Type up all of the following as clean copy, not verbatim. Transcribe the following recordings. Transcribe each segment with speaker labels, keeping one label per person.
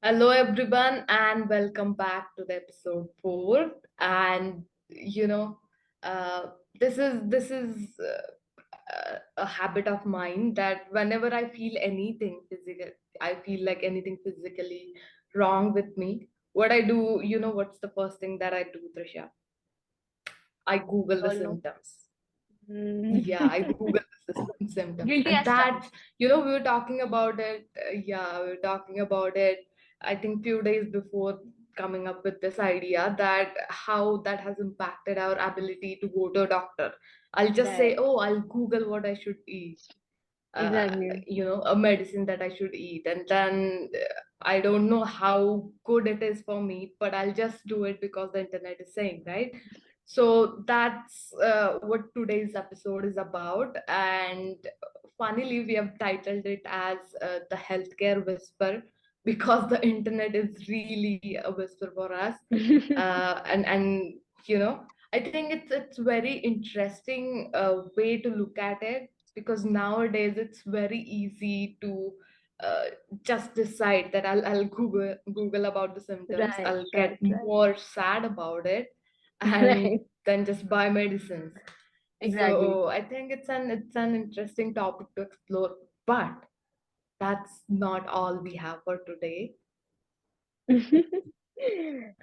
Speaker 1: Hello, everyone, and welcome back to the episode 4. And you know, uh, this is a habit of mine that whenever I feel anything physical, I feel like anything physically wrong with me. What I do, what's the first thing that I do, Trisha? I Google the
Speaker 2: All know.
Speaker 1: symptoms.
Speaker 2: Mm.
Speaker 1: Yeah, I Google the symptoms,
Speaker 2: Guilty
Speaker 1: and
Speaker 2: as
Speaker 1: that's
Speaker 2: charged.
Speaker 1: we were talking about it. Yeah, we were talking about it. I think few days before coming up with this idea that how that has impacted our ability to go to a doctor. I'll just say,
Speaker 2: Right.
Speaker 1: oh, I'll Google what I should eat.
Speaker 2: Exactly.
Speaker 1: A medicine that I should eat, and then I don't know how good it is for me, but I'll just do it because the internet is saying, right? So that's what today's episode is about. And funnily, we have titled it as the healthcare whisper because the internet is really a whisper for us. And I think it's very interesting way to look at it, because nowadays it's very easy to uh, just decide that I'll Google about the symptoms.
Speaker 2: Right,
Speaker 1: I'll get
Speaker 2: right, right.
Speaker 1: more sad about it and
Speaker 2: Right.
Speaker 1: then just buy medicines.
Speaker 2: Exactly.
Speaker 1: So I think it's an interesting topic to explore, but that's not all we have for today.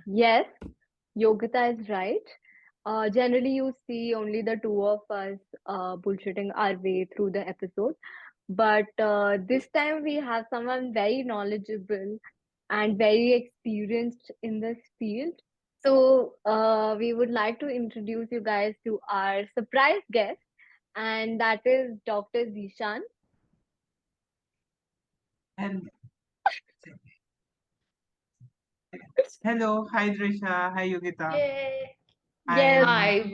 Speaker 2: Yes, Yogita is right. Generally, you see only the two of us bullshitting our way through the episode. But this time we have someone very knowledgeable and very experienced in this field. So we would like to introduce you guys to our surprise guest, and that is Dr. Zeeshan.
Speaker 3: And hello, hi Trisha, hi Yogita.
Speaker 1: Yay!
Speaker 3: I
Speaker 2: Yes,
Speaker 3: am.
Speaker 1: Hi,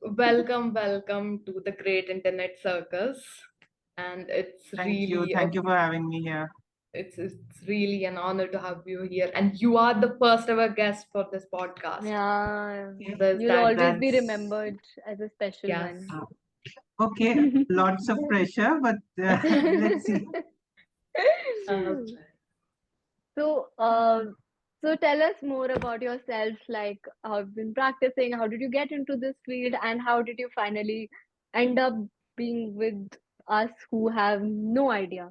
Speaker 1: welcome to the Great Internet Circus, and
Speaker 3: Thank you for having me here.
Speaker 1: it's really an honor to have you here. And you are the first ever guest for this podcast.
Speaker 2: yeah,
Speaker 1: So
Speaker 3: Okay,
Speaker 1: there's
Speaker 2: you'll
Speaker 1: that.
Speaker 2: always be
Speaker 3: that's
Speaker 2: remembered as a special
Speaker 1: Yes.
Speaker 2: one.
Speaker 3: okay. Lots of pressure, but let's see.
Speaker 1: Uh,
Speaker 2: So, so tell us more about yourself, like how you've been practicing, how did you get into this field, and how did you finally end up being with us who have no idea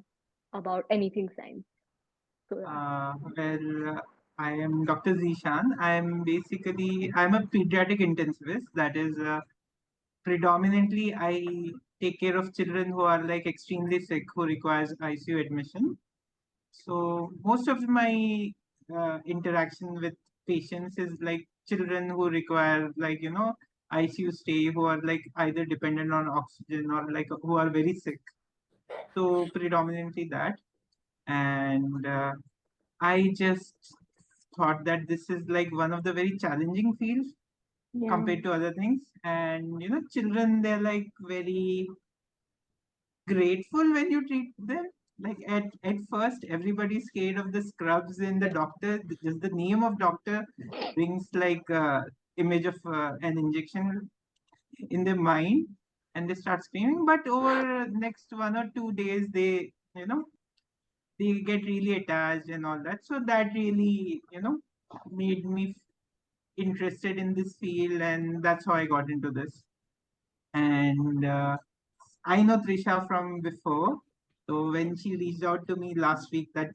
Speaker 2: about anything science? So yeah.
Speaker 3: Well, I am Dr. Zeeshan. I'm a pediatric intensivist. That is, predominantly I take care of children who are like extremely sick, who requires ICU admission. So most of my interaction with patients is like children who require like ICU stay, who are like either dependent on oxygen or like who are very sick. So predominantly that, and I just thought that this is like one of the very challenging fields
Speaker 2: Yeah.
Speaker 3: compared to other things, and children, they're like very grateful when you treat them. Like at first, everybody's scared of the scrubs and the doctor. Just the name of doctor brings like image of an injection in their mind, and they start screaming. But over next 1 or 2 days, they get really attached and all that. So that really made me interested in this field, and that's how I got into this. And I know Trisha from before. So when she reached out to me last week that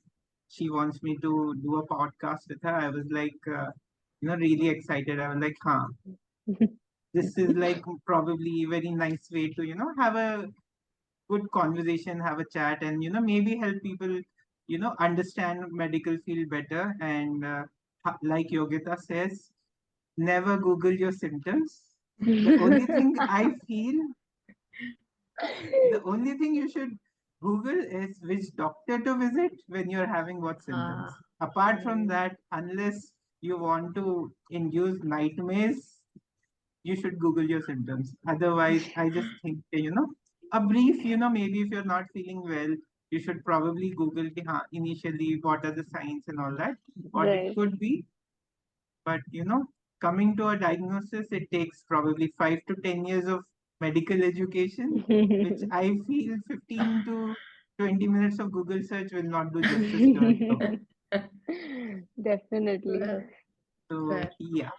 Speaker 3: she wants me to do a podcast with her, I was like, really excited. I was like, huh, this is like probably a very nice way to, have a good conversation, have a chat, and, maybe help people, understand medical field better. And like Yogita says, never Google your symptoms. The only thing I feel The only thing you should Google is which doctor to visit when you're having what
Speaker 1: uh,
Speaker 3: symptoms. Apart from
Speaker 1: mm,
Speaker 3: that, unless you want to induce nightmares, you should Google your symptoms. Otherwise, I just think, a brief, maybe if you're not feeling well, you should probably Google initially what are the signs and all that, what it
Speaker 2: Right.
Speaker 3: could be. But coming to a diagnosis, it takes probably 5 to 10 years of medical education, which I feel 15 to 20 minutes of Google search will not do justice to it. So
Speaker 2: Definitely.
Speaker 1: Well,
Speaker 3: So
Speaker 1: fair.
Speaker 3: yeah.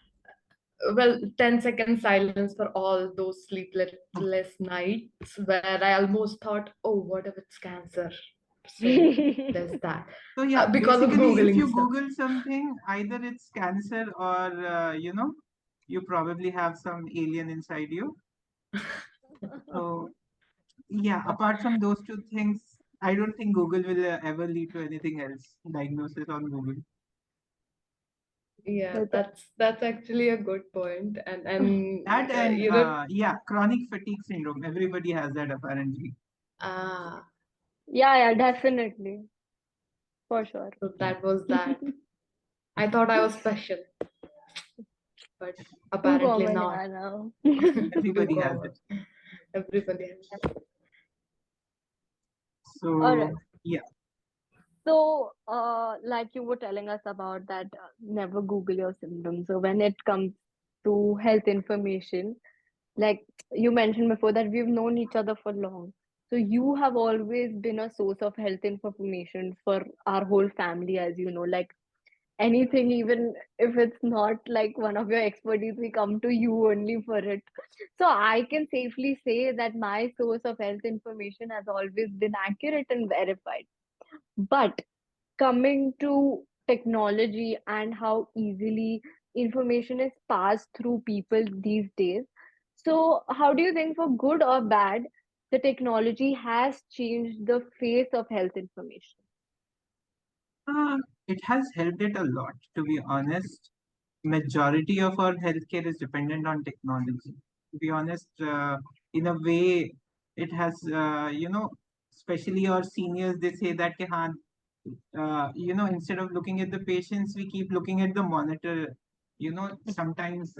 Speaker 1: Well, 10-second silence for all those sleepless nights where I almost thought, oh, what if it's cancer? So there's that.
Speaker 3: So yeah,
Speaker 1: Because of
Speaker 3: basically, if
Speaker 1: Googling
Speaker 3: you
Speaker 1: stuff.
Speaker 3: Google something, either it's cancer or you probably have some alien inside you. So yeah, apart from those two things, I don't think Google will ever lead to anything else. Diagnosis on Google.
Speaker 1: Yeah,
Speaker 2: That's
Speaker 1: that's actually a good point.
Speaker 3: That and
Speaker 1: You know,
Speaker 3: yeah, chronic fatigue syndrome. Everybody has that apparently.
Speaker 1: ah,
Speaker 2: yeah, yeah, definitely. For sure.
Speaker 1: so
Speaker 3: Yeah.
Speaker 1: that was that. I thought I was special, but
Speaker 2: Too
Speaker 1: apparently
Speaker 2: common,
Speaker 1: not.
Speaker 2: yeah, now.
Speaker 1: Too
Speaker 3: Everybody has
Speaker 1: common.
Speaker 3: it.
Speaker 1: Everybody has.
Speaker 2: All
Speaker 3: So
Speaker 2: right.
Speaker 3: yeah.
Speaker 2: So, like you were telling us about that, never Google your symptoms. So, when it comes to health information, like you mentioned before, that we've known each other for long. So, you have always been a source of health information for our whole family, as you know. Like anything, even if it's not like one of your expertise, we come to you only for it. So, I can safely say that my source of health information has always been accurate and verified. But coming to technology and how easily information is passed through people these days. So, how do you think, for good or bad, the technology has changed the face of health information?
Speaker 3: It has helped it a lot, to be honest. Majority of our healthcare is dependent on technology. To be honest, in a way, it has, especially our seniors, they say that, "Ki, haan, instead of looking at the patients, we keep looking at the monitor. Sometimes,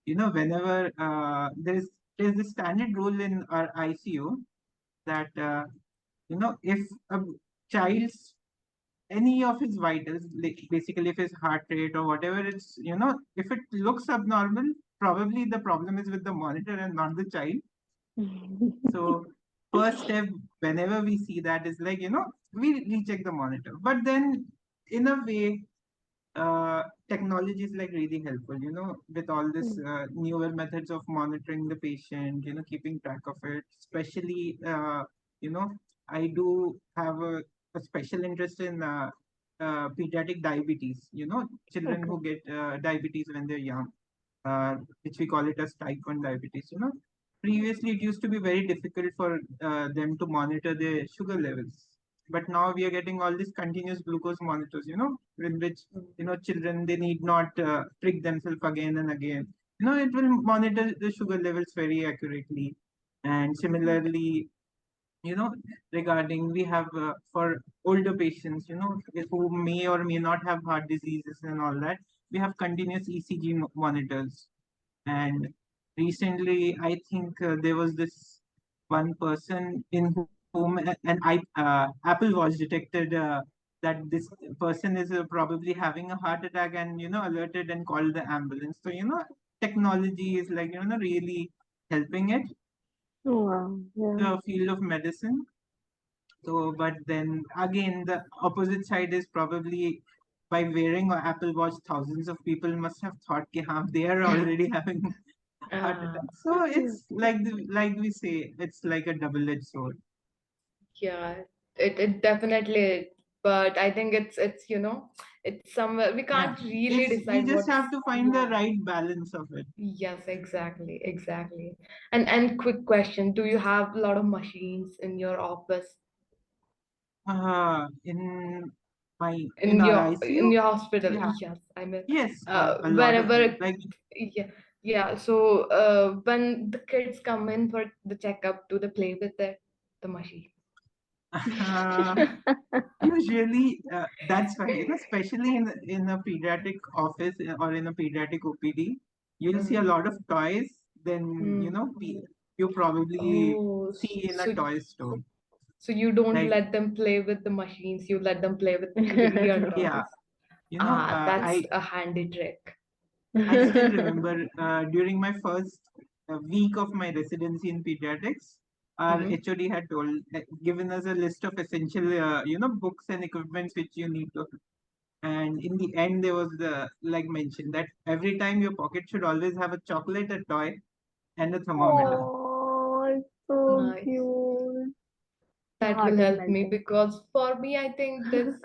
Speaker 3: whenever there's this standard rule in our ICU that, if a child's any of his vitals, like basically if his heart rate or whatever, it's, if it looks abnormal, probably the problem is with the monitor and not the child. So first step, whenever we see that, is like, we recheck the monitor. But then in a way, technology is like really helpful, with all this newer methods of monitoring the patient, keeping track of it. Especially, you know, I do have a special interest in pediatric diabetes, children
Speaker 2: Okay.
Speaker 3: who get diabetes when they're young, which we call it as type 1 diabetes. Previously, it used to be very difficult for them to monitor their sugar levels. But now we are getting all these continuous glucose monitors, in which, children, they need not prick themselves again and again. It will monitor the sugar levels very accurately. And similarly, you know, regarding, we have for older patients, who may or may not have heart diseases and all that, we have continuous ECG monitors. And recently, I think there was this one person in whom Apple Watch detected that this person is probably having a heart attack, and alerted and called the ambulance. So technology is like really helping it,
Speaker 2: Oh, wow. Yeah.
Speaker 3: the field of medicine. So, but then again, the opposite side is probably, by wearing an Apple Watch, thousands of people must have thought that they are already having heart
Speaker 1: Ah,
Speaker 3: attack. So it's like like we say, it's like a double-edged sword.
Speaker 1: yeah, it definitely is. But I think it's it's somewhere we
Speaker 3: Yeah,
Speaker 1: can't really
Speaker 3: it's we
Speaker 1: decide
Speaker 3: just
Speaker 1: what's
Speaker 3: have to find the
Speaker 1: yeah.
Speaker 3: right balance of it.
Speaker 1: Yes, exactly, exactly. And quick question, do you have a lot of machines in your office,
Speaker 3: In my in
Speaker 1: in
Speaker 3: our
Speaker 1: in
Speaker 3: ICU,
Speaker 1: your hospital?
Speaker 3: yeah,
Speaker 1: Yes, I mean,
Speaker 3: yes, a lot of them.
Speaker 1: wherever,
Speaker 3: Like,
Speaker 1: yeah, yeah. So when the kids come in for the checkup, do they play with the machine?
Speaker 3: uh, usually, that's why, especially in a pediatric office, or in a pediatric OPD, you'll see a
Speaker 1: Mm.
Speaker 3: lot of toys. Then,
Speaker 1: Mm.
Speaker 3: you probably
Speaker 1: Oh,
Speaker 3: see in a
Speaker 1: so
Speaker 3: toy store.
Speaker 1: so you don't
Speaker 3: Like,
Speaker 1: let them play with the machines, you let them play with real
Speaker 3: yeah,
Speaker 1: toys. Ah, that's
Speaker 3: I
Speaker 1: a handy trick.
Speaker 3: I still remember during my first week of my residency in pediatrics, our
Speaker 1: Mm-hmm.
Speaker 3: HOD had given us a list of essential, books and equipments which you need to. And in the end, there was the, like mentioned, that every time your pocket should always have a chocolate, a toy, and a thermometer.
Speaker 2: Oh, so
Speaker 1: Nice.
Speaker 2: cute. My
Speaker 1: That will
Speaker 2: heart is
Speaker 1: help me,
Speaker 2: melting.
Speaker 1: because for me, I think there's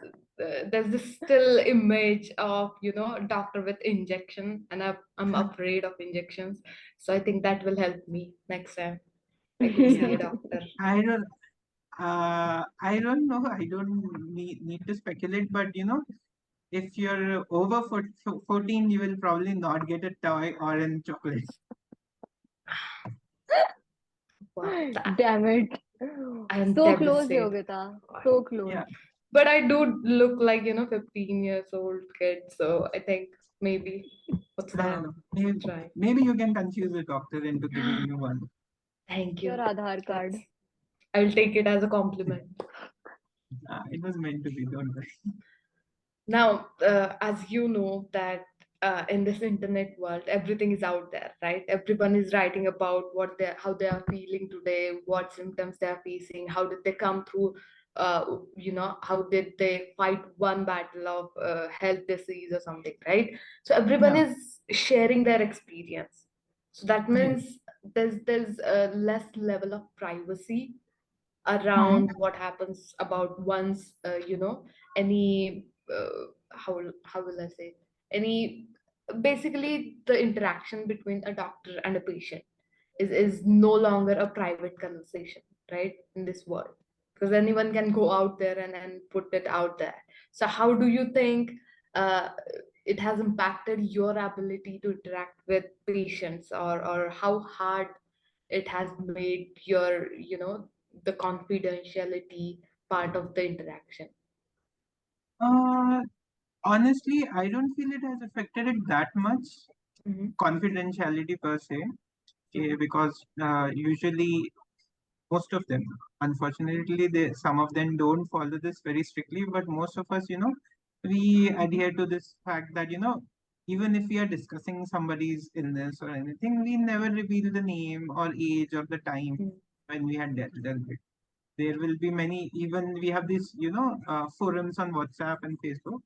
Speaker 1: this still image of, doctor with injection, and I'm afraid of injections. So I think that will help me next time I go see
Speaker 3: Yeah,
Speaker 1: a doctor.
Speaker 3: I don't. I don't know. I don't need to speculate, but if you're over 14, you will probably not get a toy or a chocolate.
Speaker 1: Wow,
Speaker 2: Damn it.
Speaker 1: I am
Speaker 2: So close,
Speaker 1: devastated.
Speaker 2: Yogita. So close.
Speaker 3: Yeah.
Speaker 1: But I do look like, 15 years old kid, so I think maybe what's there?
Speaker 3: Maybe,
Speaker 1: Try.
Speaker 3: maybe you can confuse the doctor into giving you one.
Speaker 1: Thank
Speaker 2: Your
Speaker 1: you.
Speaker 2: Aadhaar
Speaker 1: That's
Speaker 2: card.
Speaker 1: I'll take it as a compliment.
Speaker 3: It was meant to be, don't worry.
Speaker 1: Now, as you know that in this internet world, everything is out there, right? Everyone is writing about how they are feeling today, what symptoms they are facing, how did they come through, how did they fight one battle of health disease or something, right? So everyone
Speaker 3: Yeah.
Speaker 1: is sharing their experience. So that
Speaker 3: Yes.
Speaker 1: means there's a less level of privacy
Speaker 3: Hmm.
Speaker 1: around what happens about one's any how will I say, any basically the interaction between a doctor and a patient is no longer a private conversation, right, in this world, because anyone can go out there and put it out there. So how do you think uh, it has impacted your ability to interact with patients, or how hard it has made your the confidentiality part of the interaction?
Speaker 3: Uh, Honestly, I don't feel it has affected it that much,
Speaker 1: Mm-hmm.
Speaker 3: confidentiality per se, because usually most of them, unfortunately, some of them don't follow this very strictly, but most of us, we adhere to this fact that, even if we are discussing somebody's illness or anything, we never reveal the name or age or the time when we had dealt with. There will be many, even we have these, forums on WhatsApp and Facebook.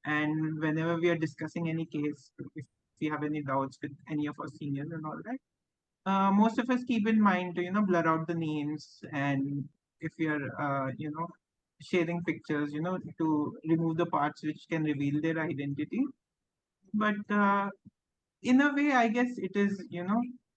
Speaker 3: And whenever we are discussing any case, if we have any doubts with any of our seniors and all that, most of us keep in mind to blur out the names, and if we are sharing pictures, to remove the parts which can reveal their identity. But in a way, I guess it is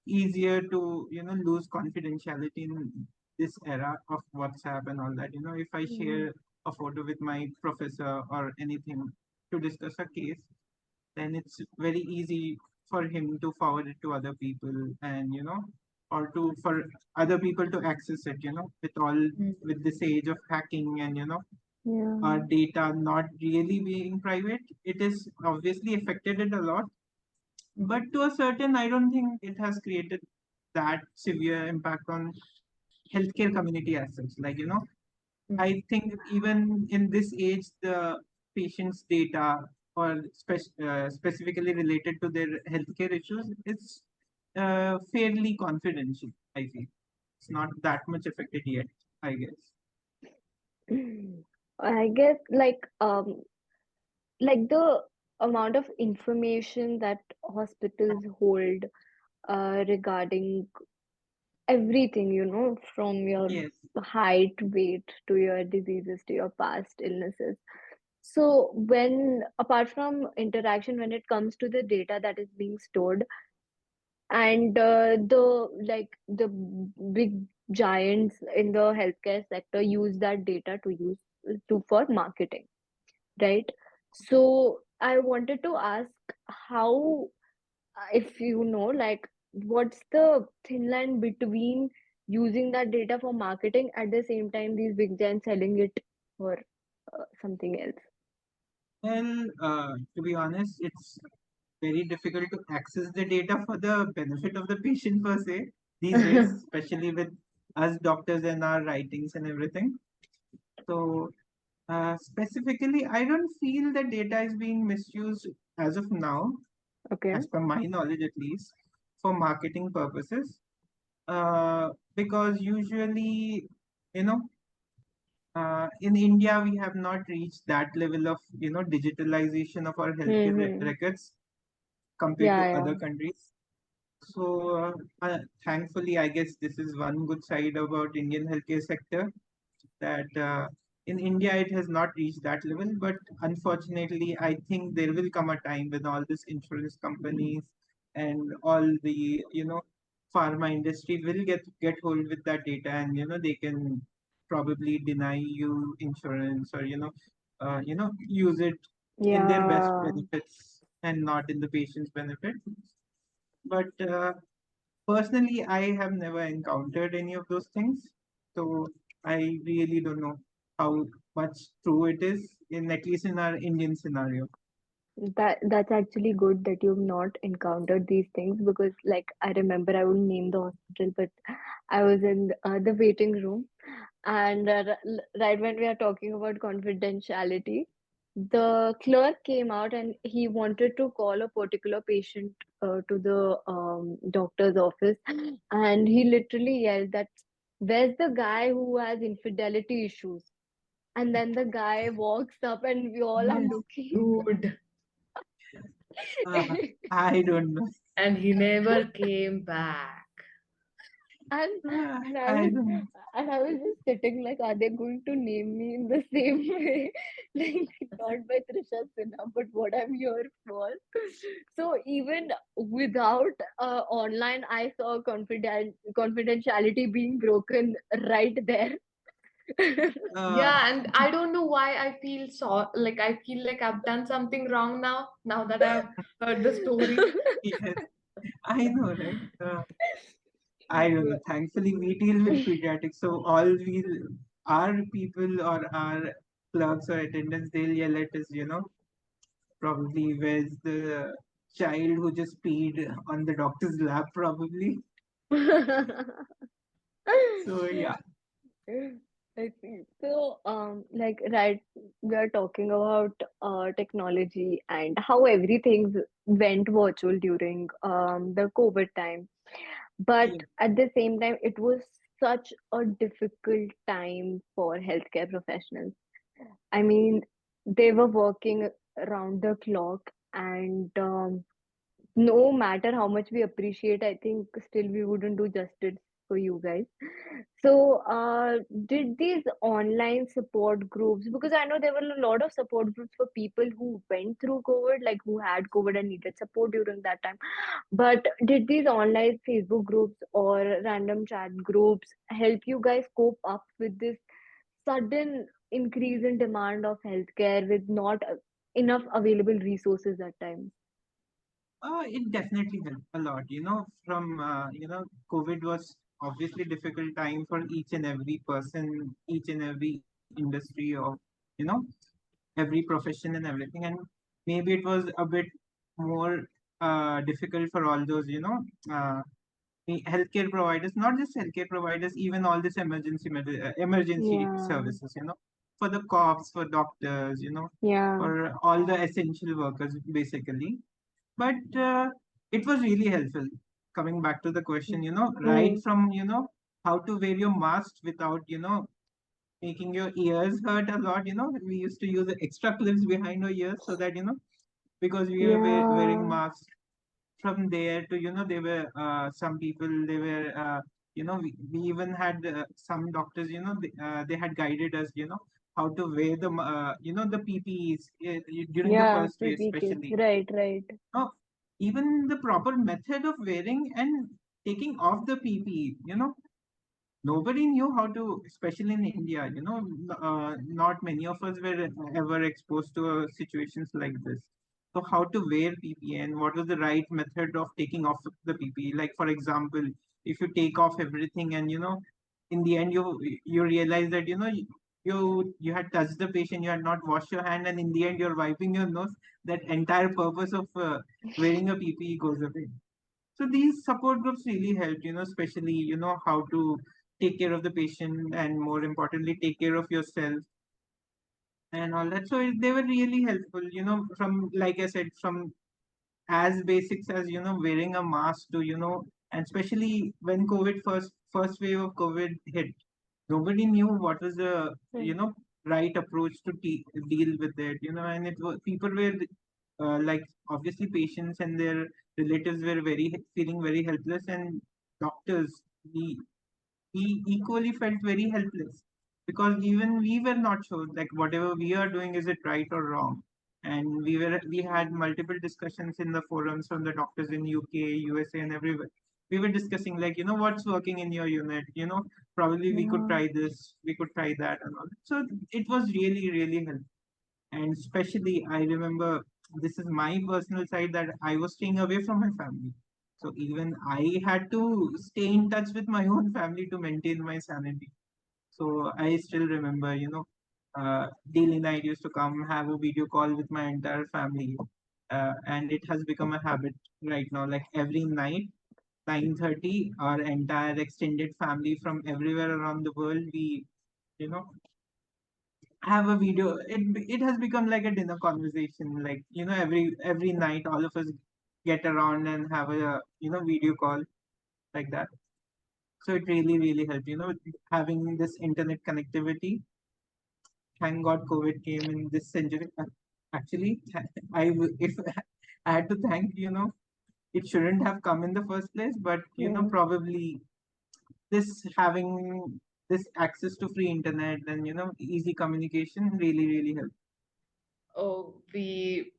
Speaker 3: easier to lose confidentiality in this era of WhatsApp and all that. If I
Speaker 2: Mhm.
Speaker 3: share a photo with my professor or anything to discuss a case, then it's very easy for him to forward it to other people, and or to for other people to access it, with this age of hacking and our
Speaker 2: Yeah.
Speaker 3: data not really being private, it is obviously affected it a lot. But to a certain, I don't think it has created that severe impact on healthcare community as such. Like,
Speaker 1: Mm-hmm.
Speaker 3: I think even in this age, the patient's data, or specifically related to their healthcare issues, is fairly confidential. I feel it's not that much affected yet, I guess.
Speaker 2: I guess like the amount of information that hospitals hold regarding everything, from your
Speaker 3: Yes.
Speaker 2: height, weight, to your diseases, to your past illnesses. So when apart from interaction, when it comes to the data that is being stored, and the big giants in the healthcare sector use that data to for marketing, right? So I wanted to ask how, if you know, like, what's the thin line between using that data for marketing, at the same time these big giants selling it for something else?
Speaker 3: Well, to be honest, it's very difficult to access the data for the benefit of the patient per se these days, especially with us doctors and our writings and everything. So, specifically, I don't feel that data is being misused as of now,
Speaker 2: Okay.
Speaker 3: as per my knowledge at least, for marketing purposes. Because usually, you know, in India, we have not reached that level of digitalization of our healthcare
Speaker 2: Mm-hmm.
Speaker 3: records compared to
Speaker 2: Yeah, yeah.
Speaker 3: other countries. So thankfully, I guess this is one good side about Indian healthcare sector, that in India it has not reached that level. But unfortunately, I think there will come a time when all these insurance companies and all the pharma industry will get hold with that data, and they can probably deny you insurance, or use it in their best
Speaker 2: Yeah.
Speaker 3: benefits and not in the patient's benefit. But personally, I have never encountered any of those things, so I really don't know how much true it is, in at least in our Indian scenario.
Speaker 2: That's actually good that you've not encountered these things, because like I remember, I wouldn't name the hospital, but I was in the waiting room, and right when we are talking about confidentiality, the clerk came out and he wanted to call a particular patient to the doctor's office, and he literally yelled that, "Where's the guy who has infidelity issues?" And then the guy walks up, and we all are
Speaker 3: Yes,
Speaker 2: looking.
Speaker 1: Dude.
Speaker 3: uh, I don't know.
Speaker 1: And he never came back.
Speaker 2: And
Speaker 3: Uh,
Speaker 2: and I
Speaker 3: I
Speaker 2: was
Speaker 3: don't.
Speaker 2: and I was just sitting like, are they going to name me in the same way? Like, not by Trisha Sinha, but what I'm here for. So even without online, I saw confidentiality being broken right there.
Speaker 3: Uh,
Speaker 1: Yeah, and I don't know why I feel so, like I feel like I've done something wrong now that I've heard the story.
Speaker 3: yes, I know, right? I don't know. Thankfully, we deal with pediatrics, so all our people or our clerks or attendants, they'll yell at us, probably where's the child who just peed on the doctor's lap, probably. So yeah.
Speaker 2: I see. So, like, right, we are talking about technology and how everything went virtual during the COVID time. But
Speaker 3: Yeah.
Speaker 2: at the same time, it was such a difficult time for healthcare professionals. I mean, they were working around the clock, and no matter how much we appreciate, I think still we wouldn't do justice for you guys. So, did these online support groups, because I know there were a lot of support groups for people who went through COVID, like who had COVID and needed support during that time. But did these online Facebook groups or random chat groups help you guys cope up with this sudden increase in demand of healthcare with not enough available resources at times?
Speaker 3: It definitely helped a lot. From COVID was obviously difficult time for each and every person, each and every industry of you know every profession and everything, and maybe it was a bit more difficult for all those the healthcare providers, not just healthcare providers, even all this emergency
Speaker 2: Yeah,
Speaker 3: services, for the cops, for doctors,
Speaker 2: yeah.
Speaker 3: for all the essential workers, basically. But it was really helpful. Coming back to the question, right
Speaker 2: Mm.
Speaker 3: from how to wear your mask without making your ears hurt a lot. We used to use extra clips behind our ears so that because we were wearing
Speaker 2: Yeah,
Speaker 3: masks. From there to there were some people, they were we even had some doctors, they had guided us, how to wear the PPEs during the
Speaker 2: yeah,
Speaker 3: first wave,
Speaker 2: PP kits.
Speaker 3: especially.
Speaker 2: Right, right.
Speaker 3: Even the proper method of wearing and taking off the PPE, nobody knew how to, especially in India, not many of us were ever exposed to situations like this. So how to wear PPE and what was the right method of taking off the PPE? Like, for example, if you take off everything and in the end you realize that you had touched the patient, you had not washed your hand, and in the end you're wiping your nose. That entire purpose of wearing a PPE goes away. So these support groups really helped, especially, how to take care of the patient, and more importantly, take care of yourself and all that. So they were really helpful, from, like I said, from as basics as, wearing a mask to, and especially when COVID first wave of COVID hit, nobody knew what was the
Speaker 2: Hmm.
Speaker 3: right approach to deal with it, and it was people were like obviously patients and their relatives were feeling very helpless, and doctors, we we equally felt very helpless because even we were not sure like whatever we are doing, is it right or wrong. And we had multiple discussions in the forums from the doctors in UK, USA, and everywhere. We were discussing like, what's working in your unit, probably we could
Speaker 2: Yeah.
Speaker 3: try this, we could try that, and all. So it was really really helpful. And especially I remember, this is my personal side, that I was staying away from my family. So even I had to stay in touch with my own family to maintain my sanity. So I still remember, daily night used to come, have a video call with my entire family. And it has become a habit right now, like every night 9:30, our entire extended family from everywhere around the world, we you know have a video. It has become like a dinner conversation. Like, every night all of us get around and have a video call like that. So it really really helped. Having this internet connectivity. Thank God COVID came in this century. Actually, if I had to thank, it shouldn't have come in the first place. But
Speaker 2: Hmm.
Speaker 3: probably this having this access to free internet and easy communication really really helped.
Speaker 1: Oh, we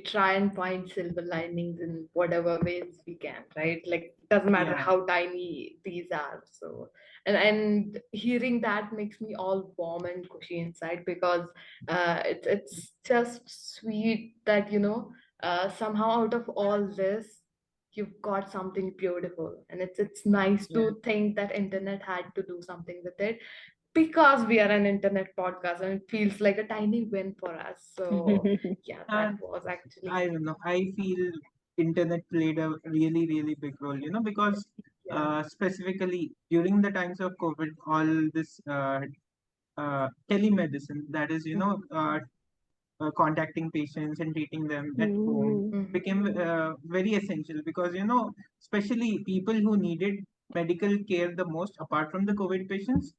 Speaker 1: try and find silver linings in whatever ways we can, right? Like doesn't matter
Speaker 3: Yeah.
Speaker 1: how tiny these are. So and hearing that makes me all warm and cushy inside because it's just sweet that somehow out of all this you've got something beautiful, and it's nice
Speaker 3: Yeah.
Speaker 1: to think that internet had to do something with it because we are an internet podcast and it feels like a tiny win for us. So yeah, that
Speaker 3: And
Speaker 1: was actually
Speaker 3: I don't know. I feel internet played a really, really big role, because
Speaker 1: yeah.
Speaker 3: specifically during the times of COVID, all this telemedicine, that is, contacting patients and treating them at home,
Speaker 2: Hmm.
Speaker 3: became
Speaker 1: Mhm.
Speaker 3: very essential because, especially people who needed medical care the most, apart from the COVID patients,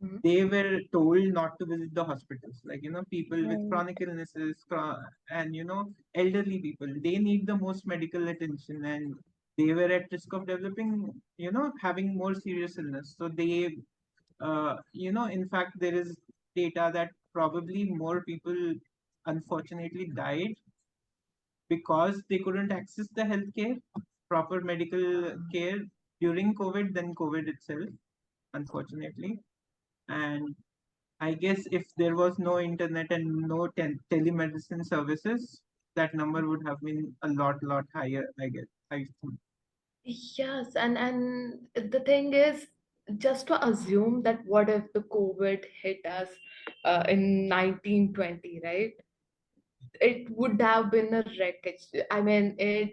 Speaker 1: Mhm.
Speaker 3: they were told not to visit the hospitals. Like, people with
Speaker 2: Right.
Speaker 3: chronic illnesses, and elderly people, they need the most medical attention, and they were at risk of developing, having more serious illness. So they, in fact, there is data that probably more people unfortunately died because they couldn't access the healthcare, proper medical care during COVID than COVID itself, unfortunately. And I guess if there was no internet and no telemedicine services, that number would have been a lot higher, I guess. I think.
Speaker 1: Yes, and the thing is, just to assume that what if the COVID hit us in 1920, right? It would have been a wreckage. I mean, uh,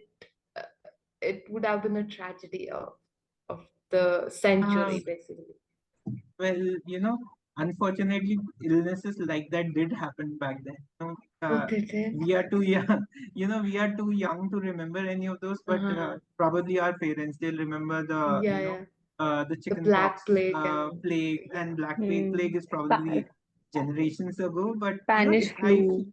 Speaker 1: it would have been a tragedy of the
Speaker 3: Uh,
Speaker 1: century, basically.
Speaker 3: well, unfortunately, illnesses like that did happen back then.
Speaker 1: Oh, did it?
Speaker 3: We are too young, we are too young to remember any of those, but
Speaker 1: Uh-huh.
Speaker 3: probably our parents, they'll remember
Speaker 1: Yeah, yeah.
Speaker 3: the
Speaker 1: The
Speaker 3: chicken pox,
Speaker 1: Black Plague and
Speaker 3: plague,
Speaker 1: yeah.
Speaker 3: and black plague.
Speaker 2: Hmm.
Speaker 3: Plague is
Speaker 2: Spa-
Speaker 3: probably generations ago, but
Speaker 2: Spanish flu.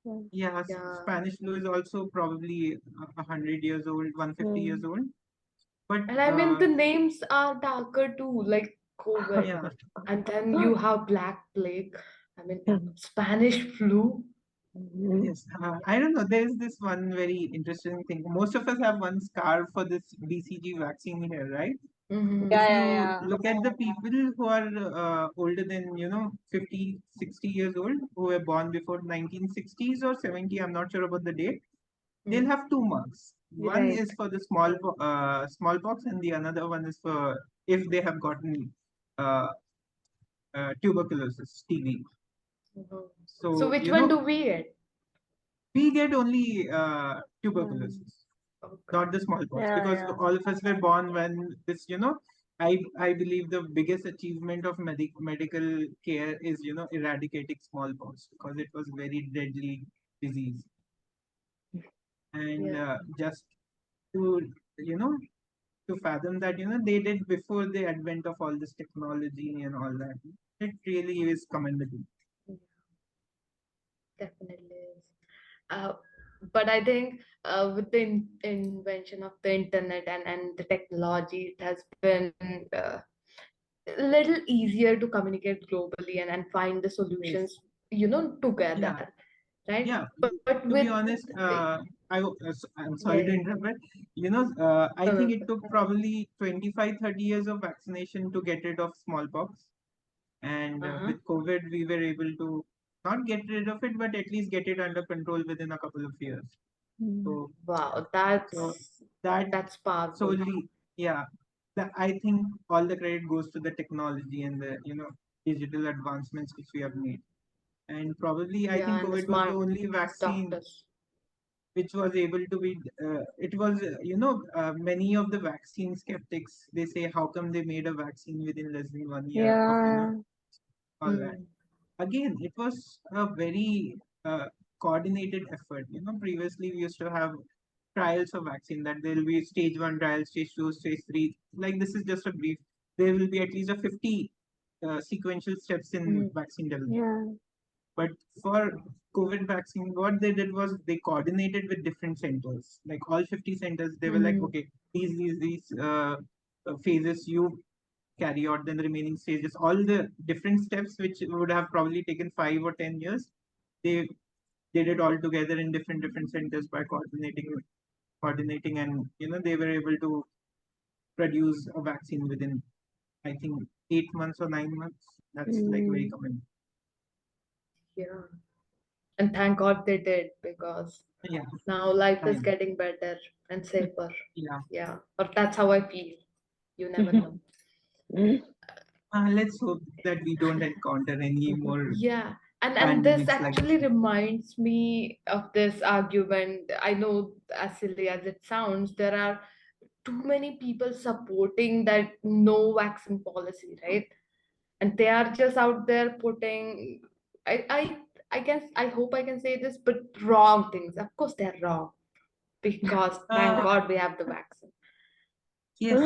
Speaker 2: Yeah.
Speaker 3: yeah,
Speaker 1: Yeah.
Speaker 3: Spanish flu is also probably 100 years old, 150 years
Speaker 2: Hmm.
Speaker 3: old. But
Speaker 1: And I mean, the names are darker too, like COVID.
Speaker 3: yeah,
Speaker 1: And then you have Black Plague. I mean, Spanish flu.
Speaker 2: Hmm.
Speaker 3: yes, I don't know. There's this one very interesting thing. Most of us have one scar for this BCG vaccine here, right?
Speaker 1: Mm-hmm.
Speaker 3: If
Speaker 2: Yeah, yeah,
Speaker 3: you
Speaker 2: yeah.
Speaker 3: look at the people who are older than 50, 60 years old, who were born before 1960s or 70, I'm not sure about the date, they'll have two marks. One
Speaker 2: Right.
Speaker 3: is for the smallpox, and the another one is for if they have gotten uh, tuberculosis, TB.
Speaker 1: Mhm. So
Speaker 3: So
Speaker 1: which one do we get?
Speaker 3: we get only
Speaker 2: Hmm.
Speaker 3: tuberculosis,
Speaker 1: Okay.
Speaker 3: not the smallpox,
Speaker 2: Yeah,
Speaker 3: because
Speaker 2: yeah.
Speaker 3: all of us were born when this, I believe the biggest achievement of medical care is, eradicating smallpox, because it was very deadly disease. And
Speaker 1: Yeah.
Speaker 3: just to, you know to fathom that, they did before the advent of all this technology and all that. It really is commendable.
Speaker 1: Yeah, definitely is. Uh, but I think with the invention of the internet and the technology, it has been a little easier to communicate globally and find the
Speaker 3: Yes.
Speaker 1: solutions,
Speaker 3: Yeah.
Speaker 1: together, right?
Speaker 3: Yeah.
Speaker 1: But
Speaker 3: To be
Speaker 1: with
Speaker 3: honest, I'm sorry
Speaker 1: yeah,
Speaker 3: to
Speaker 1: yeah.
Speaker 3: interrupt, but I
Speaker 1: No,
Speaker 3: think
Speaker 1: no,
Speaker 3: it took probably 25, 30 years of vaccination to get rid of smallpox. And
Speaker 1: uh-huh.
Speaker 3: with COVID, we were able to not get rid of it, but at least get it under control within a couple of years.
Speaker 2: Mm.
Speaker 3: So,
Speaker 1: Wow,
Speaker 3: so that
Speaker 1: that's powerful.
Speaker 3: solely, yeah, I think all the credit goes to the technology and the digital advancements which we have made. And probably, I
Speaker 1: Yeah,
Speaker 3: think
Speaker 1: and the
Speaker 3: COVID was the
Speaker 1: smart
Speaker 3: only vaccine
Speaker 1: doctors.
Speaker 3: which was able to be. It was, many of the vaccine skeptics, they say, how come they made a vaccine within less than 1 year of
Speaker 2: Yeah.
Speaker 3: all that.
Speaker 1: Mm.
Speaker 3: Again, it was a very coordinated effort. Previously we used to have trials of vaccine, that there will be stage 1 trial, stage 2, stage 3. Like, this is just a brief. There will be at least a 50 sequential steps in
Speaker 1: Mm.
Speaker 3: vaccine development.
Speaker 2: Yeah.
Speaker 3: But for COVID vaccine, what they did was they coordinated with different centers, like all 50 centers. They were like,
Speaker 1: Mm.
Speaker 3: okay, these phases you carry out, then the remaining stages, all the different steps which would have probably taken 5 or 10 years, they did it all together in different centers by coordinating, and they were able to produce a vaccine within, I think, 8 months or 9 months. That's like very
Speaker 2: Mm.
Speaker 3: common.
Speaker 1: Yeah. And thank God they did, because
Speaker 3: Yeah,
Speaker 1: now life is
Speaker 3: fine.
Speaker 1: getting better and safer.
Speaker 3: Yeah.
Speaker 1: Yeah. Or that's how I feel. You never know.
Speaker 3: Let's hope that we don't encounter any more
Speaker 1: Yeah. And this
Speaker 3: pandemics like this.
Speaker 1: actually reminds me of this argument. I know, as silly as it sounds, there are too many people supporting that no vaccine policy, right? And they are just out there putting, I I I guess, I hope I can say this, but wrong things. Of course they're wrong, because thank
Speaker 3: Uh,
Speaker 1: God we have the vaccine.
Speaker 3: yes,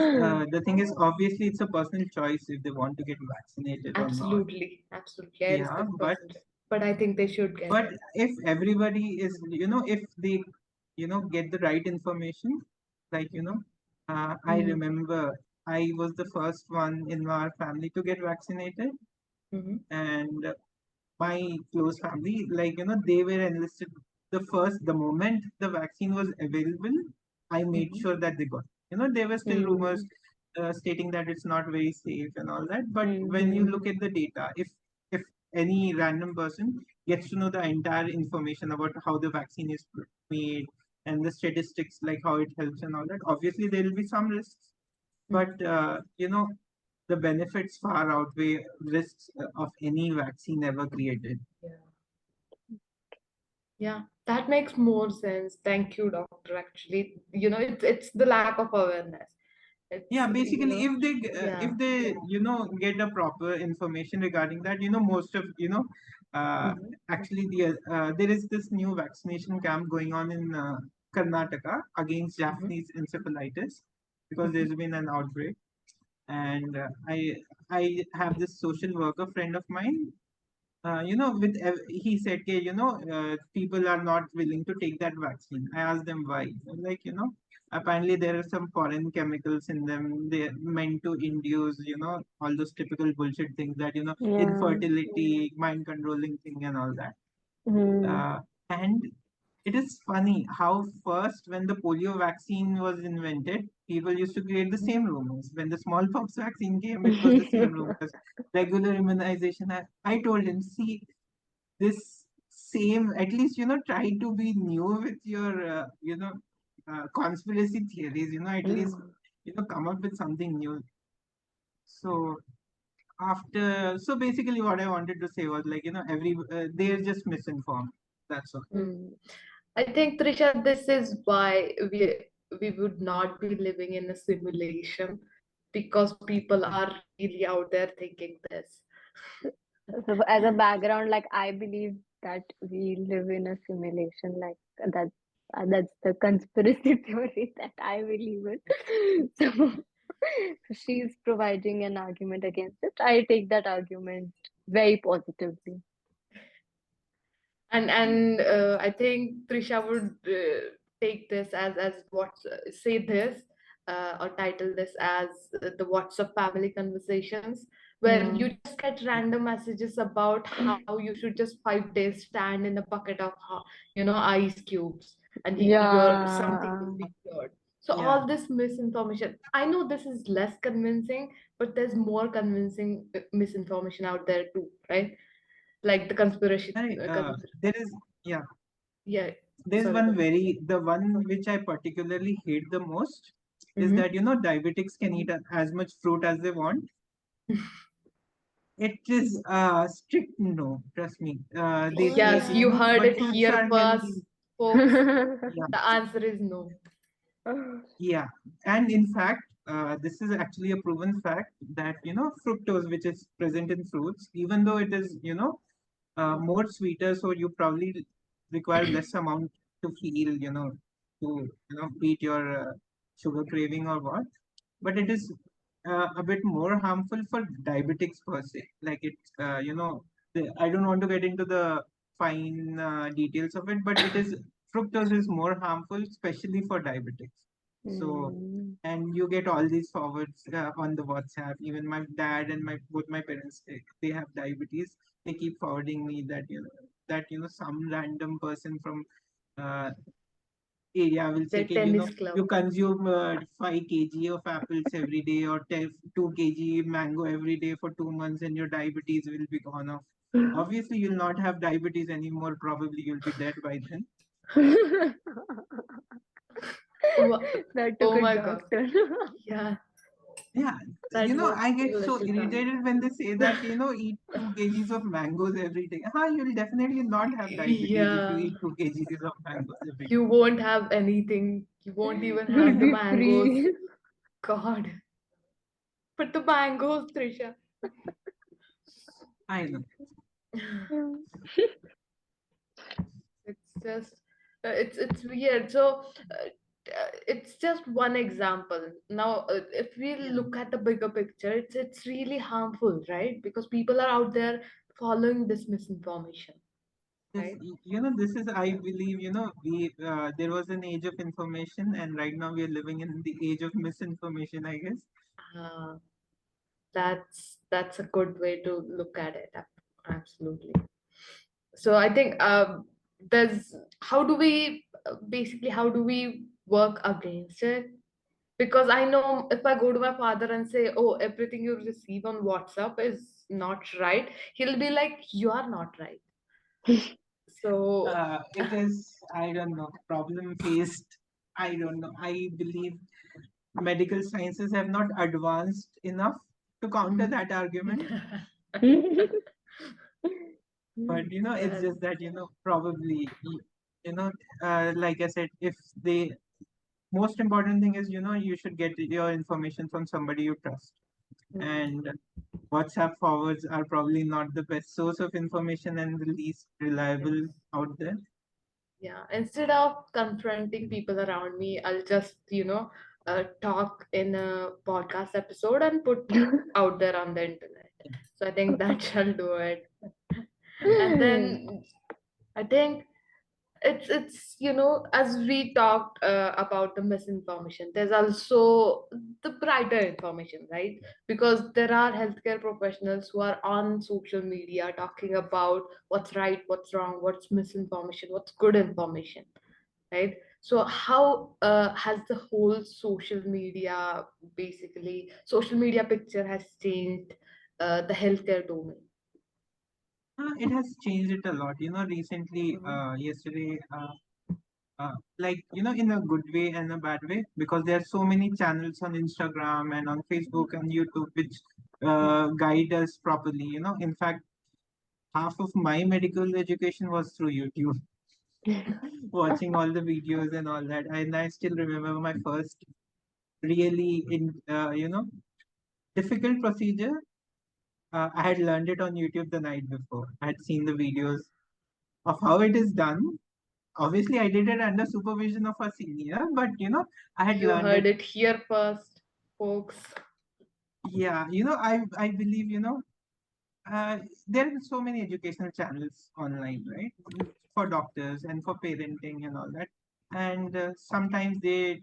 Speaker 3: the thing is, obviously, it's a personal choice if they want to get vaccinated or not.
Speaker 1: Absolutely, I
Speaker 3: Yeah,
Speaker 1: respect personal choice, but I think they should get
Speaker 3: but
Speaker 1: it.
Speaker 3: if everybody is, if they, get the right information, like, I
Speaker 1: Mm.
Speaker 3: remember I was the first one in our family to get vaccinated,
Speaker 1: Mm-hmm.
Speaker 3: and my close family, like, they were enlisted the moment the vaccine was available. I made
Speaker 1: Mm-hmm.
Speaker 3: sure that they got. There were still rumors
Speaker 2: Mm.
Speaker 3: stating that it's not very safe and all that. But when you
Speaker 2: Mhm.
Speaker 3: look at the data, if any random person gets to know the entire information about how the vaccine is made and the statistics, like how it helps and all that, obviously there will be some risks,
Speaker 1: Mm-hmm.
Speaker 3: but the benefits far outweigh risks of any vaccine ever created.
Speaker 1: Yeah. Yeah, that makes more sense. Thank you, doctor. Actually, it's the lack of awareness. It's
Speaker 3: Yeah, basically,
Speaker 1: yeah.
Speaker 3: if they get a proper information regarding that, most of uh,
Speaker 1: Mm-hmm.
Speaker 3: actually there is this new vaccination camp going on in Karnataka against
Speaker 1: Mm-hmm.
Speaker 3: Japanese encephalitis, because
Speaker 1: Mm-hmm.
Speaker 3: there's been an outbreak. And I have this social worker friend of mine. He said, okay, people are not willing to take that vaccine. I asked them why. I'm like, apparently there are some foreign chemicals in them. They're meant to induce, all those typical bullshit things that,
Speaker 2: Yeah.
Speaker 3: infertility, mind controlling thing and all that.
Speaker 2: Mm.
Speaker 3: And it is funny how first, when the polio vaccine was invented, people used to create the same rumors. When the smallpox vaccine came, it was the same rumors. Regular immunization. I told him, see, this same, at least, try to be new with your, conspiracy theories, at least,
Speaker 2: Mm.
Speaker 3: come up with something new. So, so basically, what I wanted to say was, like, they're just misinformed. That's all.
Speaker 2: Mm.
Speaker 1: I think, Trisha, this is why we would not be living in a simulation, because people are really out there thinking this.
Speaker 2: So as a background, like I believe that we live in a simulation like that. That's the conspiracy theory that I believe in. So she's providing an argument against it. I take that argument very positively.
Speaker 1: And I think Trisha would take this as what say this or title this as the WhatsApp family conversations, where
Speaker 2: Yeah.
Speaker 1: you just get random messages about how you should just 5 days stand in a bucket of ice cubes, and your something
Speaker 2: Yeah.
Speaker 1: will be cured. So
Speaker 3: Yeah.
Speaker 1: all this misinformation, I know this is less convincing, but there's more convincing misinformation out there too, right? Like the conspiracy.
Speaker 3: Right. There is, yeah,
Speaker 1: Yeah,
Speaker 3: there's
Speaker 1: sorry. Go
Speaker 3: one
Speaker 1: ahead.
Speaker 3: the one which I particularly hate the most is
Speaker 2: Mm-hmm.
Speaker 3: that, diabetics can eat as much fruit as they want. It is strict no, trust me. They
Speaker 2: Oh
Speaker 3: say,
Speaker 1: Yes, you
Speaker 2: yeah.
Speaker 1: heard
Speaker 3: but
Speaker 1: it
Speaker 3: fruits
Speaker 1: here
Speaker 3: are
Speaker 1: first,
Speaker 3: healthy.
Speaker 1: folks.
Speaker 3: Yeah,
Speaker 1: The answer is no.
Speaker 3: yeah. And in fact, this is actually a proven fact that, fructose, which is present in fruits, even though it is, more sweeter, so you probably require less amount to feel, to, beat your sugar craving or what. But it is a bit more harmful for diabetics per se. Like I don't want to get into the fine details of it, but fructose is more harmful, especially for diabetics. So,
Speaker 2: Mm.
Speaker 3: and you get all these forwards on the WhatsApp. Even my dad and both my parents, they have diabetes. They keep forwarding me that some random person from uh, area will say,
Speaker 1: The
Speaker 3: okay,
Speaker 1: tennis
Speaker 3: you
Speaker 1: club.
Speaker 3: consume 5 kg of apples every day or 2 kg mango every day for 2 months and your diabetes will be gone off. Obviously, you'll not have diabetes anymore. Probably you'll be dead by then.
Speaker 1: Wha-
Speaker 2: That took
Speaker 1: Oh
Speaker 2: a
Speaker 1: my
Speaker 2: dark
Speaker 1: God.
Speaker 2: turn.
Speaker 1: Yeah,
Speaker 3: Yeah,
Speaker 1: that was
Speaker 3: I
Speaker 1: a
Speaker 3: get so
Speaker 1: little bad.
Speaker 3: irritated when they say that, eat 2 kgs of mangoes every day. You'll definitely not have diabetes if you
Speaker 1: Yeah,
Speaker 3: eat 2 kgs of mangoes every
Speaker 1: you
Speaker 3: day.
Speaker 1: won't have anything. You won't even
Speaker 2: You'll
Speaker 1: have the
Speaker 2: be
Speaker 1: mangoes.
Speaker 2: free.
Speaker 1: God. But the mangoes, Trisha.
Speaker 3: I know.
Speaker 1: It's just it's weird. So it's just one example. Now, if we
Speaker 3: Yeah.
Speaker 1: look at the bigger picture, it's really harmful, right? Because people are out there following this misinformation, right?
Speaker 3: This is, I believe, there was an age of information, and right now we are living in the age of misinformation, I guess.
Speaker 1: Uh, that's a good way to look at it. Absolutely. So I think there's how do we basically how do we work against it? Because I know if I go to my father and say, oh, everything you receive on WhatsApp is not right, he'll be like, you are not right. So
Speaker 3: It is, I don't know, problem faced. I don't know. I believe medical sciences have not advanced enough to counter
Speaker 1: mm.
Speaker 3: that argument. But it's
Speaker 1: Well,
Speaker 3: just that probably like I said, if they most important thing is you should get your information from somebody you trust.
Speaker 1: mm,
Speaker 3: And WhatsApp forwards are probably not the best source of information and the least reliable
Speaker 1: yes.
Speaker 3: out there.
Speaker 1: Yeah, instead of confronting people around me, I'll just, talk in a podcast episode and put out there on the internet. So I think that shall do it. And then I think it's as we talked about the misinformation, there's also the brighter information, right? Because there are healthcare professionals who are on social media talking about what's right, what's wrong, what's misinformation, what's good information, right? So how has the whole social media picture has changed the healthcare domain?
Speaker 3: It has changed it a lot. Recently,
Speaker 1: Mhm.
Speaker 3: yesterday, like in a good way and a bad way, because there are so many channels on Instagram and on Facebook and YouTube which guide us properly. In fact, half of my medical education was through YouTube, watching all the videos and all that. And I still remember my first really difficult procedure. I had learned it on YouTube the night before. I had seen the videos of how it is done. obviously I did it under supervision of a senior, but I had
Speaker 1: You
Speaker 3: learned it.
Speaker 1: heard it here first, folks.
Speaker 3: Yeah, I believe, there are so many educational channels online, right? For doctors and for parenting and all that. And sometimes they,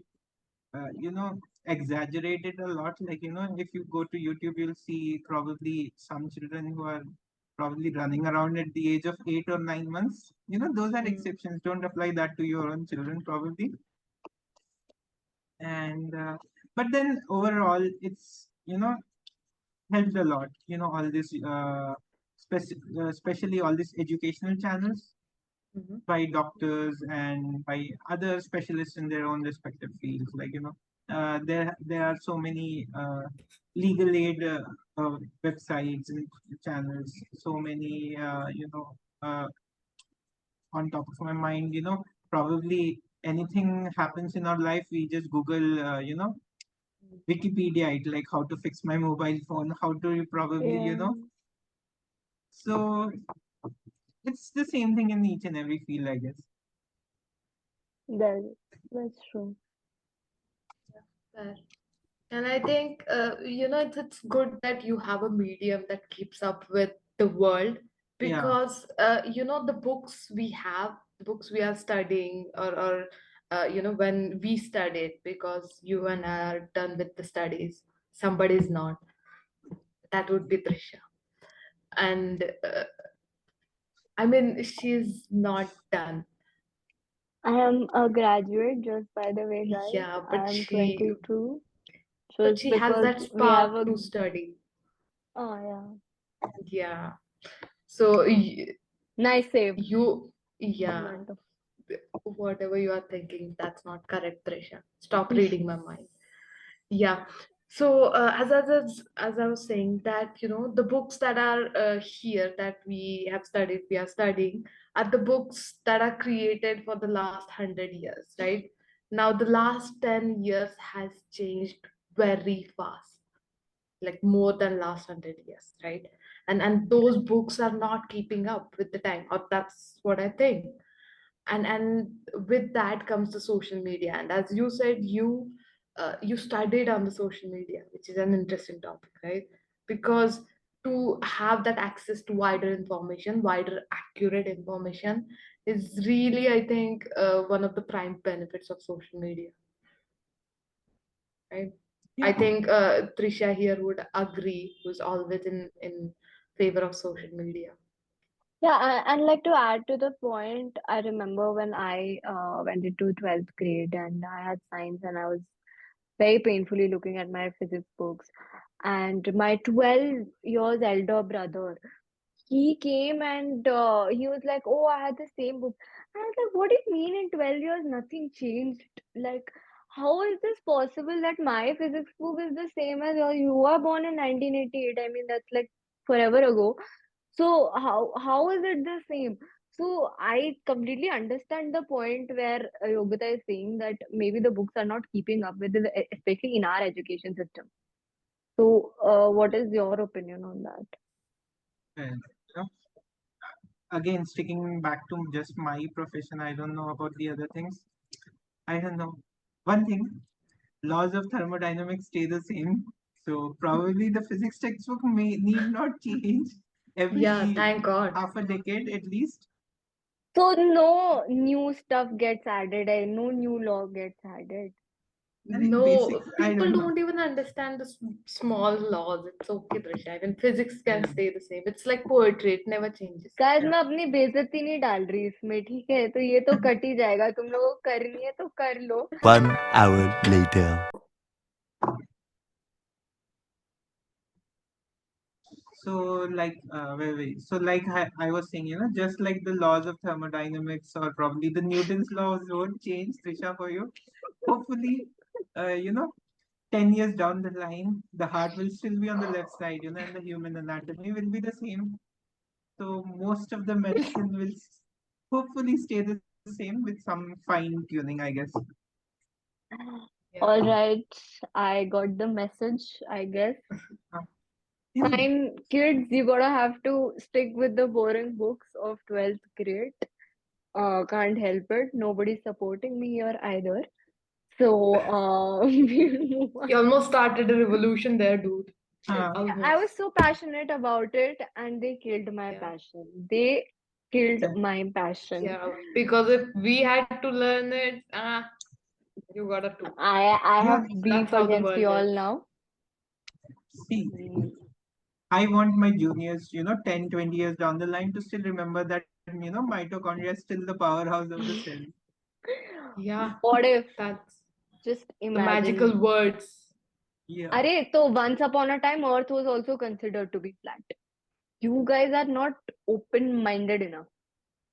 Speaker 3: exaggerate it a lot. Like, if you go to YouTube, you'll see probably some children who are probably running around at the age of 8 or 9 months. Those are
Speaker 1: Mm.
Speaker 3: exceptions. Don't apply that to your own children, probably. And, but then overall, it's, helped a lot. All this, especially all these educational channels
Speaker 1: Mhm.
Speaker 3: by doctors and by other specialists in their own respective fields. Like, there are so many legal aid websites and channels. So many, on top of my mind. Probably anything happens in our life, we just Google, Wikipedia it, like how to fix my mobile phone, how to probably,
Speaker 2: Yeah,
Speaker 3: so it's the same thing in each and every field, I guess.
Speaker 2: that's true.
Speaker 1: Fair. And I think, it's good that you have a medium that keeps up with the world
Speaker 3: Yeah,
Speaker 1: because, the books we have, the books we are studying, or when we studied, because you and I are done with the studies, somebody's not. That would be Trisha. And I mean, she's not done.
Speaker 2: I am a graduate, just by the way, guys.
Speaker 1: Yeah,
Speaker 2: I am 22,
Speaker 1: but
Speaker 2: just
Speaker 1: she has
Speaker 2: because
Speaker 1: that
Speaker 2: we have
Speaker 1: spark
Speaker 2: a,
Speaker 1: to study.
Speaker 2: oh yeah,
Speaker 1: Yeah. So
Speaker 2: nice save
Speaker 1: you, yeah,
Speaker 2: amount of.
Speaker 1: whatever you are thinking, that's not correct, Trisha. Stop reading my mind. Yeah. So as I was saying that the books that are here that we have studied, we are studying, are the books that are created for the last 100 years, right? Now the last 10 years has changed very fast, like more than last 100 years, right? And those books are not keeping up with the time, or that's what I think. And with that comes the social media, and as you said, you studied on the social media, which is an interesting topic, right? Because to have that access to wider information, wider accurate information, is really, I think, one of the prime benefits of social media, right? I
Speaker 3: yeah,
Speaker 1: think Trisha here would agree, who's always in favor of social media.
Speaker 2: Yeah, and like to add to the point, I remember when I went into 12th grade and I had science and I was very painfully looking at my physics books. And my 12 years elder brother, he came and he was like, "Oh, I had the same book." And I was like, "What do you mean in 12 years nothing changed? Like, how is this possible that my physics book is the same as yours? You were born in 1988. I mean, that's like forever ago. So how is it the same?" So I completely understand the point where Yogita is saying that maybe the books are not keeping up with it, especially in our education system. So, what is your opinion on that?
Speaker 3: and, again, sticking back to just my profession, I don't know about the other things. I don't know. One thing, laws of thermodynamics stay the same. So probably the physics textbook may need not change
Speaker 1: Yeah,
Speaker 3: every
Speaker 1: thank God.
Speaker 3: half a decade at least.
Speaker 2: So no new stuff gets added, no new law gets added.
Speaker 3: I think basics,
Speaker 1: No,
Speaker 3: I
Speaker 1: people
Speaker 3: don't know.
Speaker 1: don't even understand the small laws. It's okay, Trisha. Even physics can
Speaker 3: Yeah,
Speaker 1: stay the same. It's like poetry, it never changes.
Speaker 2: Guys
Speaker 3: yeah.
Speaker 2: मैं अपनी बेइज्जती नहीं डाल रही इसमें, ठीक है? तो ये तो कट ही जाएगा, तुम लोगों को करनी है तो कर लो.
Speaker 4: 1 hour later.
Speaker 3: So like, wait. So like I was saying, just like the laws of thermodynamics or probably the Newton's laws won't change, Trisha, for you. Hopefully, uh, you know, 10 years down the line, the heart will still be on the left side, and the human anatomy will be the same. So most of the medicine will hopefully stay the same with some fine tuning, I guess.
Speaker 1: Yeah.
Speaker 2: All right, I got the message, I guess.
Speaker 3: Uh, yeah,
Speaker 2: Fine, kids, you gotta have to stick with the boring books of 12th grade. Can't help it. Nobody's supporting me here either. So, we'll move on.
Speaker 1: You almost started a revolution there, dude.
Speaker 3: Uh,
Speaker 2: I was
Speaker 1: Almost.
Speaker 2: so passionate about it, and they killed my
Speaker 1: Yeah.
Speaker 2: passion. They killed
Speaker 3: yeah.
Speaker 2: my passion.
Speaker 1: Yeah. Because if we had to learn it, you gotta do.
Speaker 2: I
Speaker 3: Yeah.
Speaker 2: have beef
Speaker 1: That's how the
Speaker 2: against
Speaker 1: world
Speaker 2: you all
Speaker 1: is.
Speaker 2: now.
Speaker 3: See,
Speaker 2: Mm.
Speaker 3: I want my juniors, 10, 20 years down the line to still remember that, mitochondria is still the powerhouse of the cell.
Speaker 1: Yeah.
Speaker 2: What if,
Speaker 1: That's
Speaker 2: just
Speaker 1: the magical
Speaker 2: imagine,
Speaker 1: words.
Speaker 3: Yeah.
Speaker 2: so once upon a time, Earth was also considered to be flat. You guys are not open-minded enough,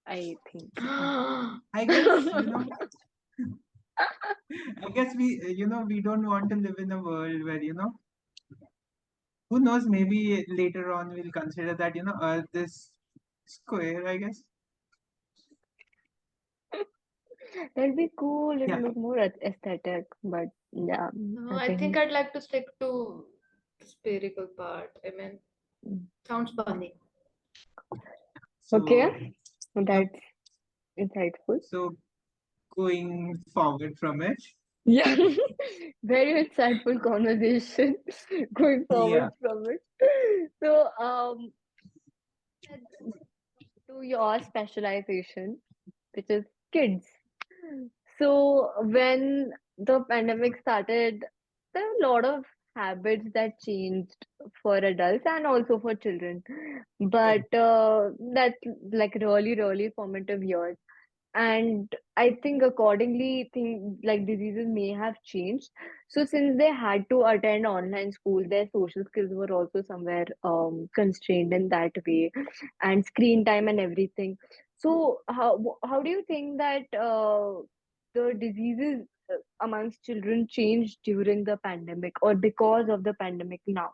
Speaker 2: I think.
Speaker 3: I guess, I guess we don't want to live in a world where, who knows, maybe later on we'll consider that, Earth is square, I guess.
Speaker 2: That'll be cool. It'll
Speaker 3: Yeah.
Speaker 2: look more aesthetic, but yeah,
Speaker 1: No,
Speaker 2: I
Speaker 1: I think
Speaker 2: think.
Speaker 1: I'd like to stick to the spherical part. I mean, sounds funny.
Speaker 3: So,
Speaker 2: Okay,
Speaker 3: you know,
Speaker 2: that's insightful.
Speaker 3: so going forward from it,
Speaker 2: Yeah, very insightful conversation going
Speaker 3: yeah.
Speaker 2: forward from it. So, let's to your specialization, which is kids. So, when the pandemic started, there were a lot of habits that changed for adults and also for children. But that's like really, really formative years. And I think accordingly, things like diseases may have changed. So since they had to attend online school, their social skills were also somewhere constrained in that way, and screen time and everything. So how do you think that the diseases amongst children changed during the pandemic or because of the pandemic now?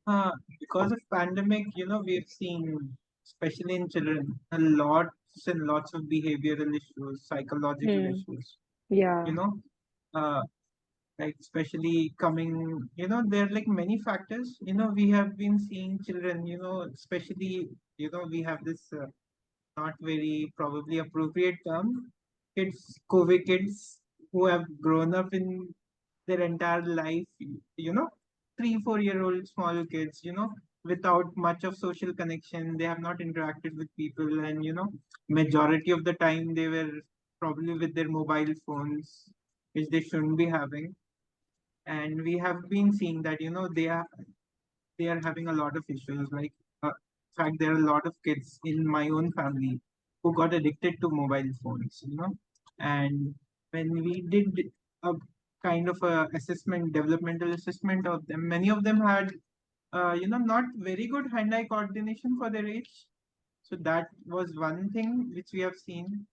Speaker 3: Uh, because of pandemic, we've seen, especially in children, a lots and lots of behavioral issues, psychological
Speaker 2: Hmm.
Speaker 3: issues.
Speaker 2: Yeah.
Speaker 3: You know, uh, like especially coming, there are like many factors. We have been seeing children. Especially, we have this not very probably appropriate term, kids, COVID kids who have grown up in their entire life, 3, 4 year old small kids, without much of social connection. They have not interacted with people, and majority of the time they were probably with their mobile phones, which they shouldn't be having. And we have been seeing that, they are having a lot of issues. Like, in fact, there are a lot of kids in my own family who got addicted to mobile phones. And when we did a kind of a assessment, developmental assessment of them, many of them had, not very good hand-eye coordination for their age. So that was one thing which we have seen.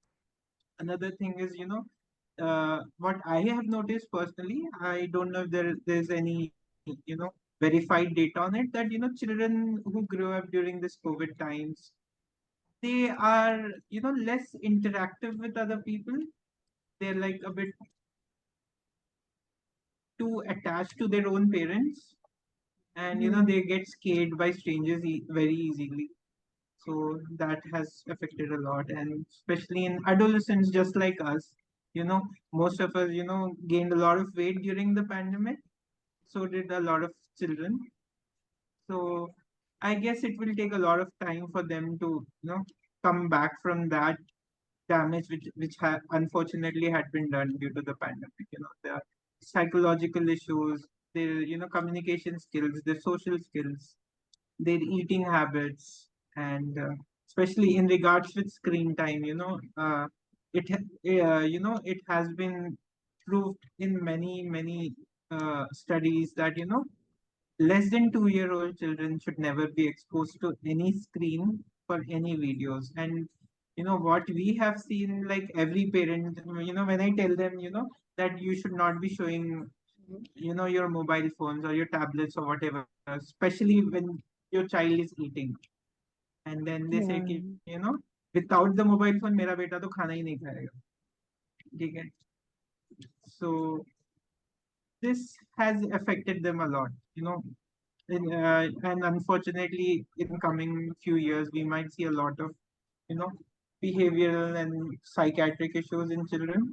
Speaker 3: Another thing is, what I have noticed personally, I don't know if there's any, verified data on it, that, children who grew up during this COVID times, they are, less interactive with other people. They're like a bit too attached to their own parents, and,
Speaker 2: Hmm.
Speaker 3: they get scared by strangers very easily. So that has affected a lot, and especially in adolescents just like us, most of us, gained a lot of weight during the pandemic. So did a lot of children. So I guess it will take a lot of time for them to, come back from that damage which unfortunately had been done due to the pandemic. Their psychological issues, their, communication skills, their social skills, their eating habits, and especially in regards with screen time, it has been proved in many studies that, less than 2 year old children should never be exposed to any screen for any videos. And what we have seen, like every parent, when I tell them, that you should not be showing, your mobile phones or your tablets or whatever, especially when your child is eating, and then they say
Speaker 2: Yeah.
Speaker 3: कि, without the mobile phone मेरा बेटा तो खाना ही नहीं खाएगा. ठीक है? So this has affected them a lot, and unfortunately in coming few years we might see a lot of, you know behavioral and psychiatric issues in children.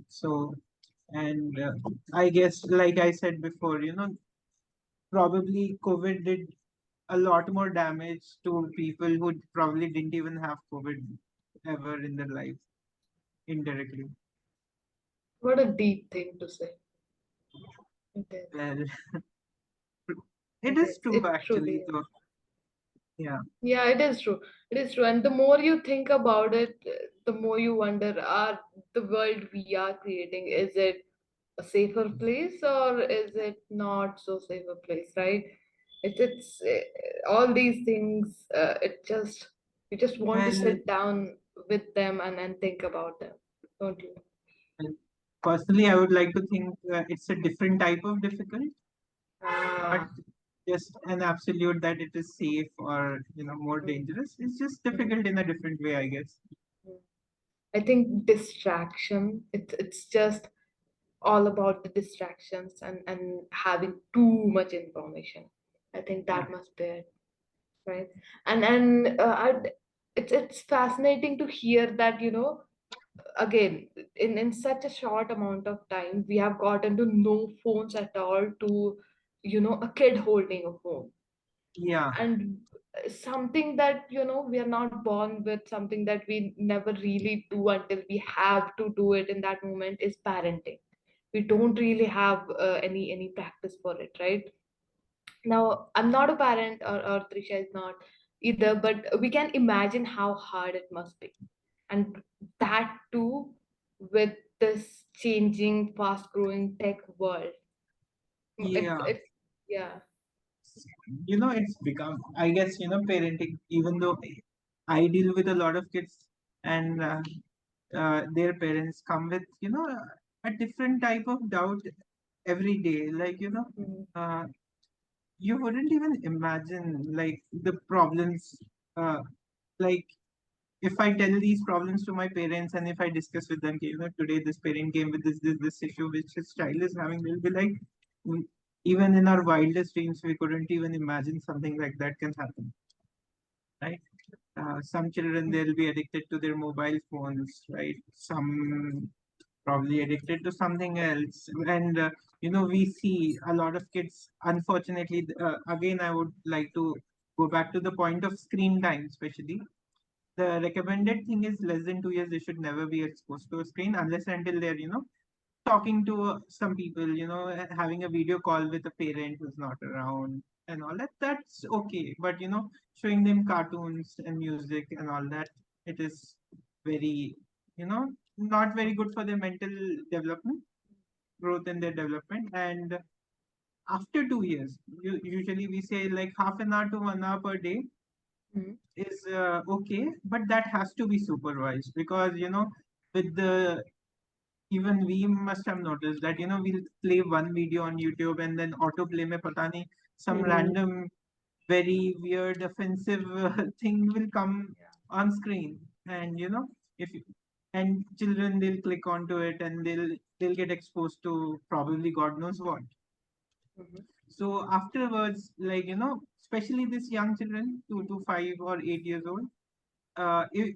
Speaker 3: So, and I guess, like I said before, probably COVID did a lot more damage to people who probably didn't even have COVID ever in their lives indirectly.
Speaker 1: What a deep thing to say. It is.
Speaker 3: Well,
Speaker 1: It
Speaker 3: it is
Speaker 1: is.
Speaker 3: true
Speaker 1: It truly
Speaker 3: actually.
Speaker 1: is.
Speaker 3: So, yeah,
Speaker 1: Yeah, it is true. It is true. And the more you think about it, the more you wonder, are the world we are creating, is it a safer place or is it not so safe a place, right? It's all these things. You just want to
Speaker 3: well,
Speaker 1: sit down with them and think about them, don't you?
Speaker 3: well, personally, I would like to think it's a different type of difficult, not
Speaker 1: Ah,
Speaker 3: just an absolute that it is safe or more
Speaker 1: mm,
Speaker 3: dangerous. It's just
Speaker 1: mm,
Speaker 3: difficult in a different way, I guess.
Speaker 1: mm. I think distraction. It's just all about the distractions and having too much information. I think
Speaker 3: Yeah,
Speaker 1: that must be it, right? And it's fascinating to hear that again in such a short amount of time we have gotten to know phones at all to a kid holding a phone
Speaker 3: yeah,
Speaker 1: and something that we are not born with, something that we never really do until we have to do it in that moment, is parenting. We don't really have any practice for it, right? Now I'm not a parent, or Trisha is not either, but we can imagine how hard it must be, and that too with this changing fast growing tech world.
Speaker 3: yeah.
Speaker 1: It's yeah.
Speaker 3: It's become, I guess, parenting, even though I deal with a lot of kids and their parents come with, a different type of doubt every day. Like,
Speaker 1: Mhm.
Speaker 3: uh, you wouldn't even imagine like the problems. Uh, like, if I tell these problems to my parents and if I discuss with them, okay, today this parent came with this issue which his child is having, they'll be like, "Mm, even in our wildest dreams, we couldn't even imagine something like that can happen, right? Some children, they'll be addicted to their mobile phones, right? Some probably addicted to something else. And, we see a lot of kids, unfortunately, again, I would like to go back to the point of screen time, especially the recommended thing is less than 2 years they should never be exposed to a screen unless and until they're talking to some people, having a video call with a parent who's not around and all that, that's okay. But showing them cartoons and music and all that, it is very, not very good for their mental development, growth in their development. And after 2 years, usually we say like half an hour to 1 hour per day
Speaker 1: Mhm.
Speaker 3: is okay, but that has to be supervised because with the even we must have noticed that we'll play one video on YouTube and then autoplay mein pata nahi some
Speaker 2: Mm-hmm.
Speaker 3: random very weird offensive thing will come on screen. And if you, and children, they'll click onto it and they'll get exposed to probably God knows what.
Speaker 1: Mhm.
Speaker 3: So afterwards, like especially this young children 2 to 5 or 8 years old, if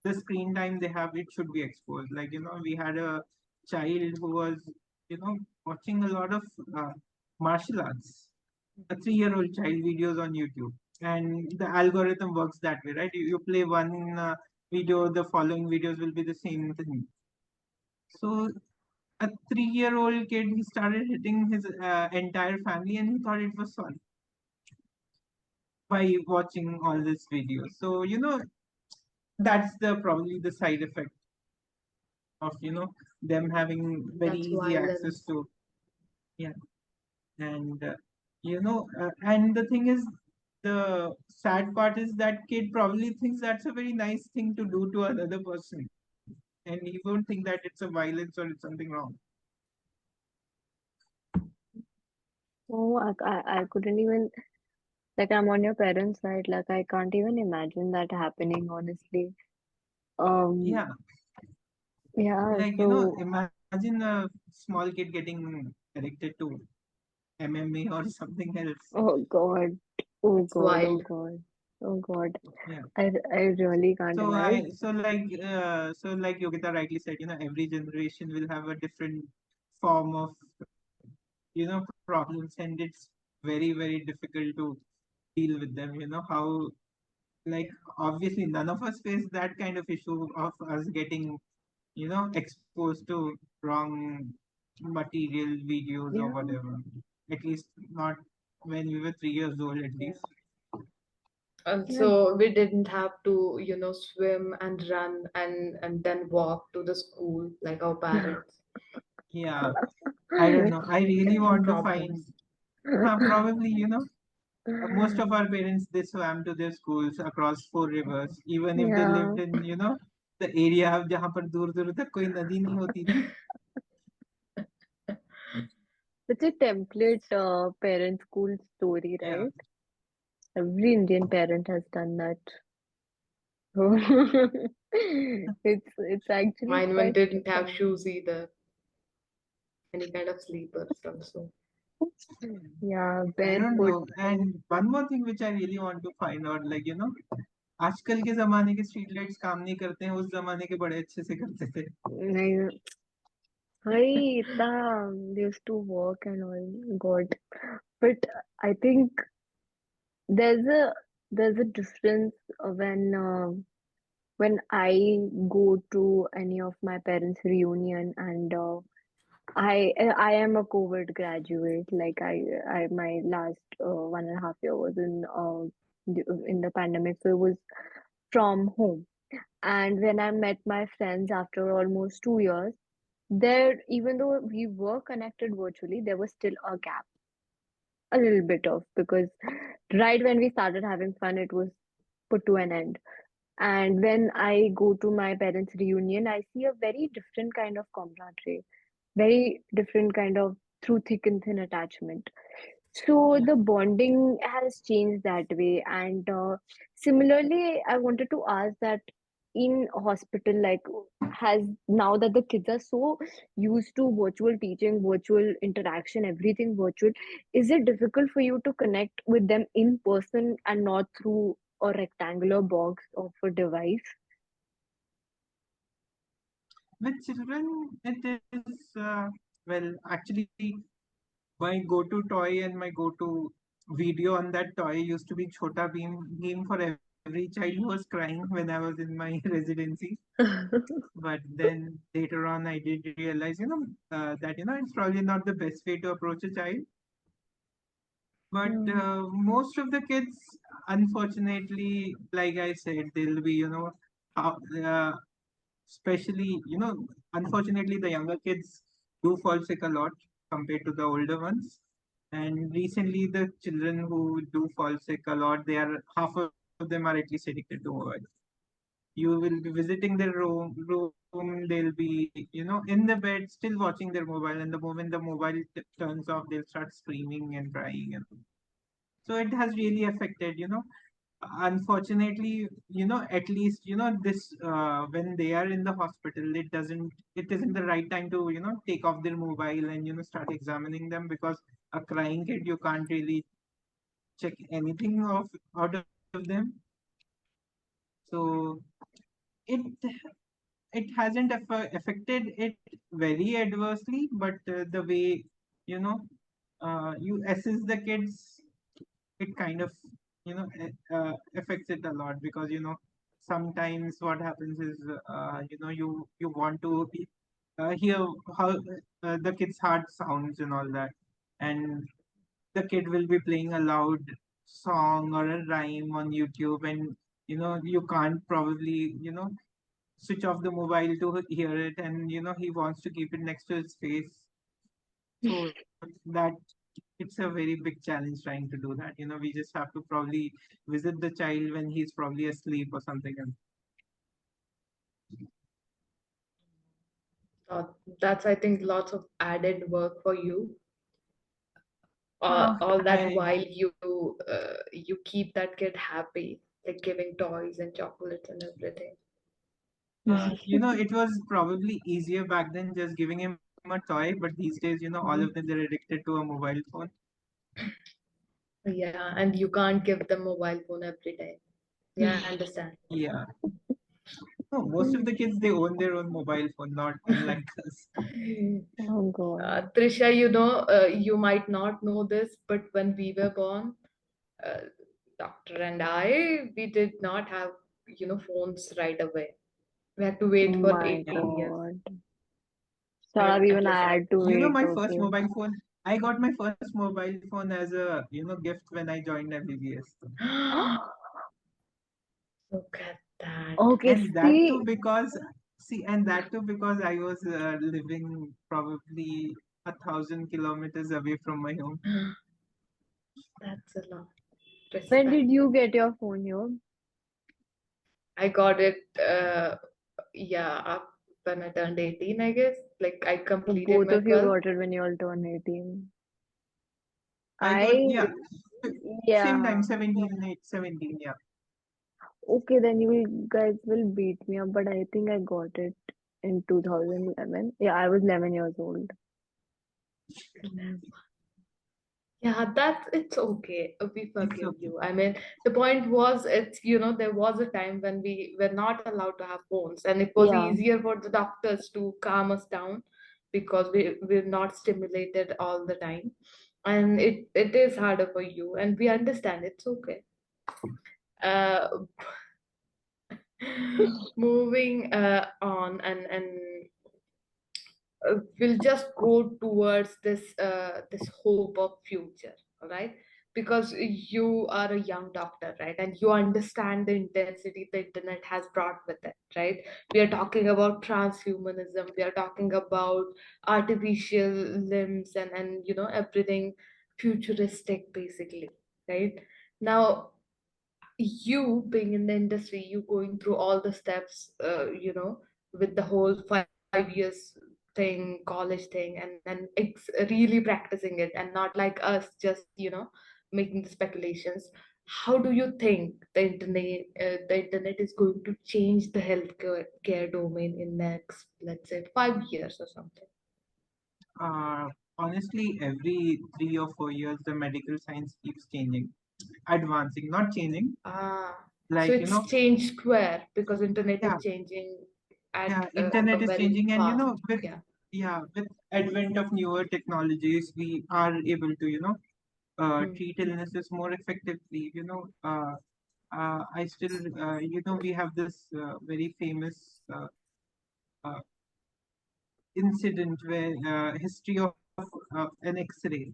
Speaker 3: the screen time they have, it should be exposed. Like we had a child who was watching a lot of martial arts, a 3-year-old child videos on YouTube, and the algorithm works that way, right? You play one video, the following videos will be the same thing. So a 3-year-old kid, he started hitting his entire family and he thought it was fun by watching all this video. So that's the probably the side effect of them having very
Speaker 1: That's
Speaker 3: easy access
Speaker 1: violence.
Speaker 3: to, yeah. And and the thing is, the sad part is that kid probably thinks that's a very nice thing to do to another person, and he won't think that it's a violence or it's something wrong.
Speaker 2: Oh, I couldn't even, like, I'm on your parents' side. Like, I can't even imagine that happening, honestly. Um,
Speaker 3: Yeah,
Speaker 2: yeah,
Speaker 3: like
Speaker 2: so,
Speaker 3: imagine a small kid getting addicted to MMA or something else.
Speaker 2: oh God, oh
Speaker 1: It's
Speaker 2: God, oh
Speaker 1: wild.
Speaker 2: God. Oh God,
Speaker 3: Yeah.
Speaker 2: I really can't imagine.
Speaker 3: So like Yogita rightly said, every generation will have a different form of, problems, and it's very, very difficult to deal with them. How, like, obviously none of us face that kind of issue of us getting, exposed to wrong material, videos or
Speaker 2: Yeah,
Speaker 3: whatever. At least not when we were 3 years old, at least.
Speaker 1: And
Speaker 2: yeah,
Speaker 1: so we didn't have to, swim and run and then walk to the school like our parents
Speaker 3: Yeah, I don't know. I really
Speaker 1: and
Speaker 3: want to find,
Speaker 1: problems.
Speaker 3: probably, most of our parents, they swam to their schools across 4 rivers, even if they
Speaker 2: yeah.
Speaker 3: lived in, the area जहाँ पर दूर दूर तक कोई नदी नहीं होती थी.
Speaker 2: Such a template parent school story,
Speaker 3: Yeah.
Speaker 2: right? Every Indian parent has done that. It's actually
Speaker 1: Mine one
Speaker 2: quite
Speaker 1: didn't have
Speaker 2: fun.
Speaker 1: shoes either, any kind of sleepers also.
Speaker 2: Yeah,
Speaker 3: I don't
Speaker 2: barefoot.
Speaker 3: know. And one more thing which I really want to find out, like, आजकल के जमाने के street lights काम नहीं करते हैं, उस जमाने के बड़े अच्छे से करते थे.
Speaker 2: I, they used to work and all. God, but I think there's a there's a difference when I go to any of my parents' reunion and I am a COVID graduate. Like I my last 1.5 year was in the pandemic, so it was from home. And when I met my friends after almost 2 years, there even though we were connected virtually, there was still a gap, a little bit of because right when we started having fun, it was put to an end. And when I go to my parents' reunion, I see a very different kind of camaraderie, very different kind of through thick and thin attachment. So
Speaker 3: Yeah.
Speaker 2: the bonding has changed that way. And similarly, I wanted to ask that in hospital, like, has now that the kids are so used to virtual teaching, virtual interaction, everything virtual, is it difficult for you to connect with them in person and not through a rectangular box of a device?
Speaker 3: With children, it is, well, actually, my go-to toy and my go-to video on that toy used to be Chota Beam for every child who was crying when I was in my residency. But then later on, I did realize, that, it's probably not the best way to approach a child. But
Speaker 2: Hmm.
Speaker 3: most of the kids, unfortunately, like I said, they'll be, how- uh, especially, unfortunately, the younger kids do fall sick a lot compared to the older ones. And recently, the children who do fall sick a lot, half of them are at least addicted to mobile. You will be visiting their room, they'll be, in the bed, still watching their mobile. And the moment the mobile turns off, they'll start screaming and crying. And so it has really affected, unfortunately, at least, this, when they are in the hospital, it isn't the right time to, take off their mobile and, start examining them, because a crying kid, you can't really check anything out of them. So it it hasn't affected it very adversely, but the way, you know you assess the kids, it kind of, affects it a lot, because, sometimes what happens is, you want to hear how the kid's heart sounds and all that, and the kid will be playing a loud song or a rhyme on YouTube, and, you can't probably, switch off the mobile to hear it, and, he wants to keep it next to his face. So that, it's a very big challenge trying to do that. We just have to probably visit the child when he's probably asleep or something. And
Speaker 1: Uh, that's, I think, lots of added work for you.
Speaker 3: uh,
Speaker 1: All that
Speaker 3: I,
Speaker 1: while you keep that kid happy, like giving toys and chocolates and everything.
Speaker 3: it was probably easier back then just giving him a toy, but these days, all of them, they're addicted to a mobile phone.
Speaker 1: Yeah, and you can't give them mobile phone every time. Yeah, I understand.
Speaker 3: Yeah. No, most of the kids they own their own mobile phone, not unlike us.
Speaker 2: Oh God.
Speaker 1: Trisha, you might not know this, but when we were born, uh, doctor and we did not have, phones right away. We had to wait for
Speaker 2: My
Speaker 1: 18 years,
Speaker 2: God. Sorry,
Speaker 1: at
Speaker 2: even I
Speaker 1: least.
Speaker 2: had to
Speaker 3: You know,
Speaker 2: wait.
Speaker 3: my first
Speaker 2: Okay.
Speaker 3: mobile phone, I got my first mobile phone as a, gift when I joined MBBS.
Speaker 1: Look at that.
Speaker 2: Okay,
Speaker 3: And that too
Speaker 2: see,
Speaker 3: because, see, and that too because I was living probably 1,000 kilometers away from my home.
Speaker 1: That's a lot.
Speaker 2: when
Speaker 1: Respect.
Speaker 2: did you get your phone here?
Speaker 1: I got it, yeah, when I turned 18, I guess. Like, I
Speaker 2: So
Speaker 1: completed
Speaker 2: both
Speaker 1: my
Speaker 2: of you
Speaker 1: 12th.
Speaker 2: got it when you all turned 18.
Speaker 3: I got,
Speaker 2: I,
Speaker 3: yeah, same time,
Speaker 2: yeah.
Speaker 3: 17, 8, 17, yeah.
Speaker 2: Okay, then you guys will beat me up, but I think I got it in 2011. Yeah, I was 11 years old. Mm.
Speaker 1: Yeah, it's okay. We
Speaker 3: It's
Speaker 1: forgive
Speaker 3: okay.
Speaker 1: you. I mean, the point was, there was a time when we were not allowed to have phones, and it was
Speaker 2: Yeah.
Speaker 1: easier for the doctors to calm us down because we're not stimulated all the time. And it is harder for you, and we understand it's okay. Uh, moving on, and we'll just go towards this hope of future, all right? Because you are a young doctor, right? And you understand the intensity the internet has brought with it, right? We are talking about transhumanism, we are talking about artificial limbs, and everything futuristic, basically, right? Now, you being in the industry, you going through all the steps, with the whole 5 years thing, college thing, and then really practicing it, and not like us just making the speculations. How do you think the internet is going to change the healthcare care domain in next, let's say, 5 years or something?
Speaker 3: Uh, Honestly, every 3 or 4 years, the medical science keeps changing, advancing, not changing.
Speaker 1: Ah, so
Speaker 3: Like,
Speaker 1: it's changed square because internet
Speaker 3: yeah,
Speaker 1: is changing
Speaker 3: yeah,
Speaker 1: at
Speaker 3: internet
Speaker 1: a
Speaker 3: is
Speaker 1: very
Speaker 3: changing, and
Speaker 1: fast.
Speaker 3: with
Speaker 1: Yeah.
Speaker 3: yeah, with advent of newer technologies, we are able to,
Speaker 1: Hmm.
Speaker 3: treat illnesses more effectively. I still, we have this very famous uh, incident where history of an X-ray.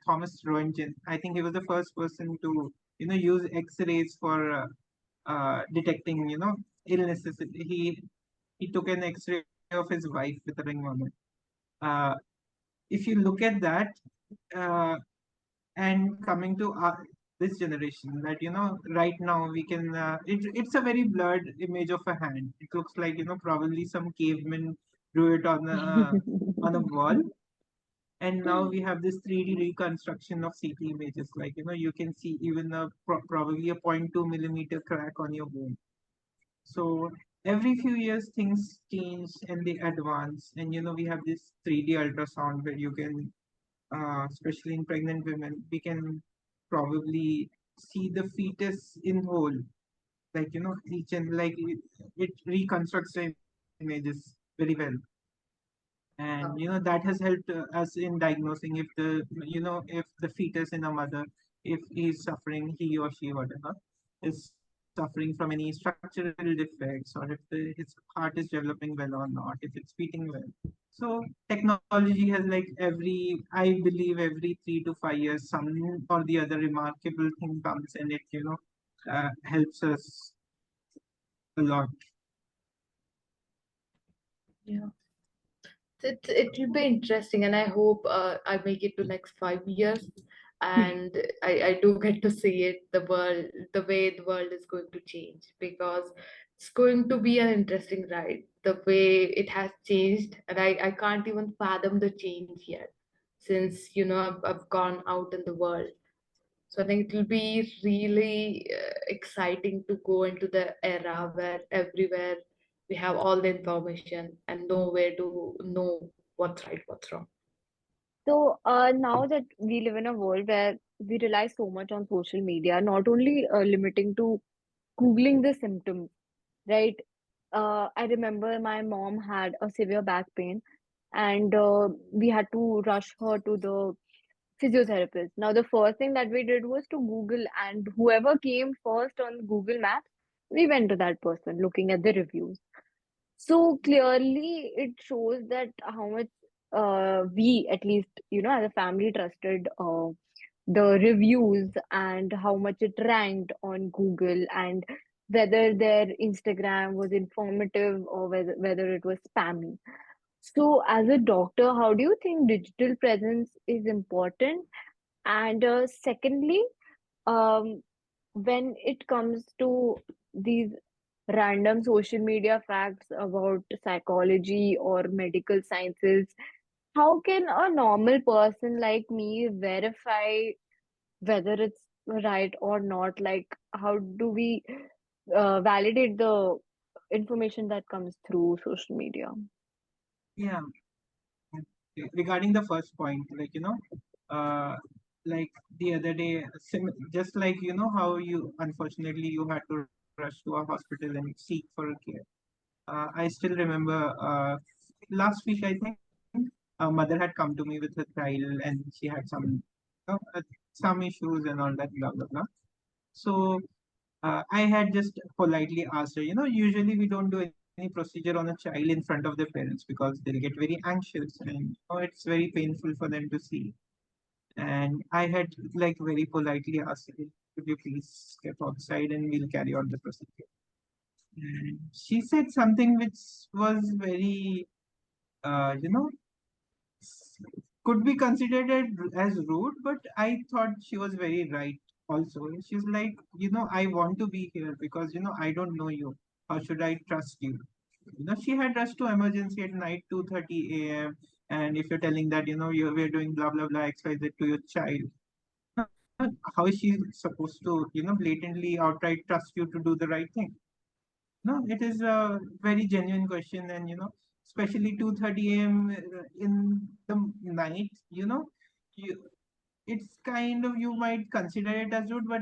Speaker 3: Thomas Roentgen. I think he was the first person to use X-rays for detecting illnesses. He took an X-ray of his wife with a ring on it. Uh, if you look at that, uh, and coming to this generation, that right now we can it's a very blurred image of a hand. It looks like probably some caveman drew it on a wall, and now we have this 3D reconstruction of CT images. Like you can see even probably a 0.2 millimeter crack on your bone. So every few years things change and they advance, and we have this 3D ultrasound where you can, especially in pregnant women, we can probably see the fetus in whole, like each and like it reconstructs the images very well. And that has helped us in diagnosing if the fetus in a mother, if he's suffering, he or she, whatever, is suffering from any structural defects, or if his heart is developing well or not, if it's beating well. So technology has, like, I believe every 3 to 5 years some or the other remarkable thing comes, and it helps us a lot.
Speaker 1: Yeah. It will be interesting, and I hope I make it to next 5 years, and I do get to see it, the way the world is going to change, because it's going to be an interesting ride, the way it has changed, and I can't even fathom the change yet, since I've gone out in the world. So I think it will be really exciting to go into the era where everywhere we have all the information and know where to know what's right, what's wrong.
Speaker 2: So, now that we live in a world where we rely so much on social media, not only limiting to Googling the symptoms, right? I remember my mom had a severe back pain, and we had to rush her to the physiotherapist. Now, the first thing that we did was to Google, and whoever came first on Google Maps, we went to that person looking at the reviews. So clearly, it shows that how much we, at least, as a family, trusted the reviews and how much it ranked on Google, and whether their Instagram was informative or whether it was spammy. So, as a doctor, how do you think digital presence is important? And secondly, um, when it comes to these random social media facts about psychology or medical sciences, how can a normal person like me verify whether it's right or not? Like, how do we validate the information that comes through social media?
Speaker 3: Yeah. Regarding the first point, uh, like the other day, just like how you unfortunately you had to rush to a hospital and seek for care. I still remember last week, I think, a mother had come to me with her child, and she had some issues and all that, blah blah blah. So I had just politely asked her, usually we don't do any procedure on a child in front of their parents because they'll get very anxious, and it's very painful for them to see. And I had like very politely asked her, could you please step outside and we'll carry out the procedure. And she said something which was very, uh, you know, s- could be considered as rude, but I thought she was very right also. She's like, I want to be here because, I don't know you. How should I trust you? She had rushed to emergency at night, 2:30 a.m. And if you're telling that, we're doing blah, blah, blah, XYZ to your child, how is she supposed to, blatantly outright trust you to do the right thing? No, it is a very genuine question, and especially 2:30 a.m. In the night, you it's kind of, you might consider it as rude, but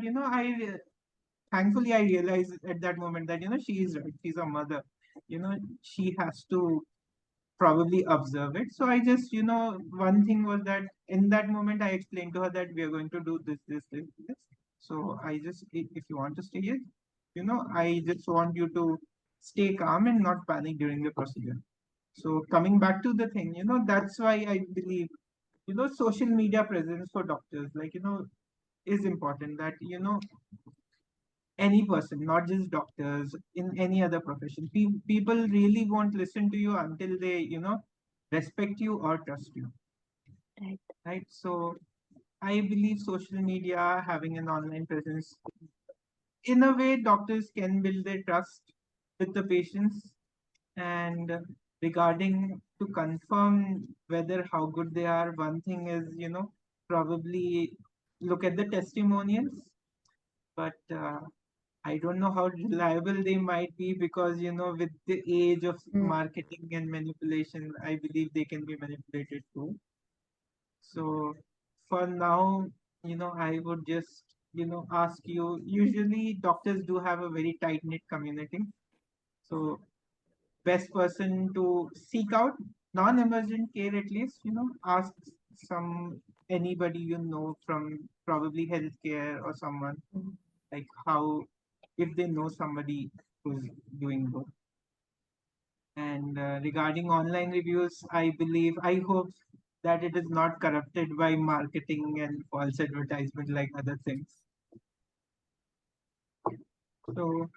Speaker 3: thankfully I realized at that moment that she is right. She's a mother. She has to probably observe it. So I just, one thing was that in that moment I explained to her that we are going to do this, this, this, this. So I just, if you want to stay here, I just want you to stay calm and not panic during the procedure. So coming back to the thing, that's why I believe, social media presence for doctors, is important, that, any person, not just doctors, in any other profession. People really won't listen to you until they, respect you or trust you,
Speaker 2: Right.
Speaker 3: right? So I believe social media, having an online presence, in a way, doctors can build their trust with the patients. And regarding to confirm whether how good they are, one thing is, probably look at the testimonials. But I don't know how reliable they might be because, with the age of
Speaker 1: Mm.
Speaker 3: marketing and manipulation, I believe they can be manipulated too. So for now, I would just, ask you, usually doctors do have a very tight-knit community. So best person to seek out non-emergent care, at least, ask some anybody from probably healthcare or someone, like how, if they know somebody who's doing good. And regarding online reviews, I hope that it is not corrupted by marketing and false advertisement like other things. So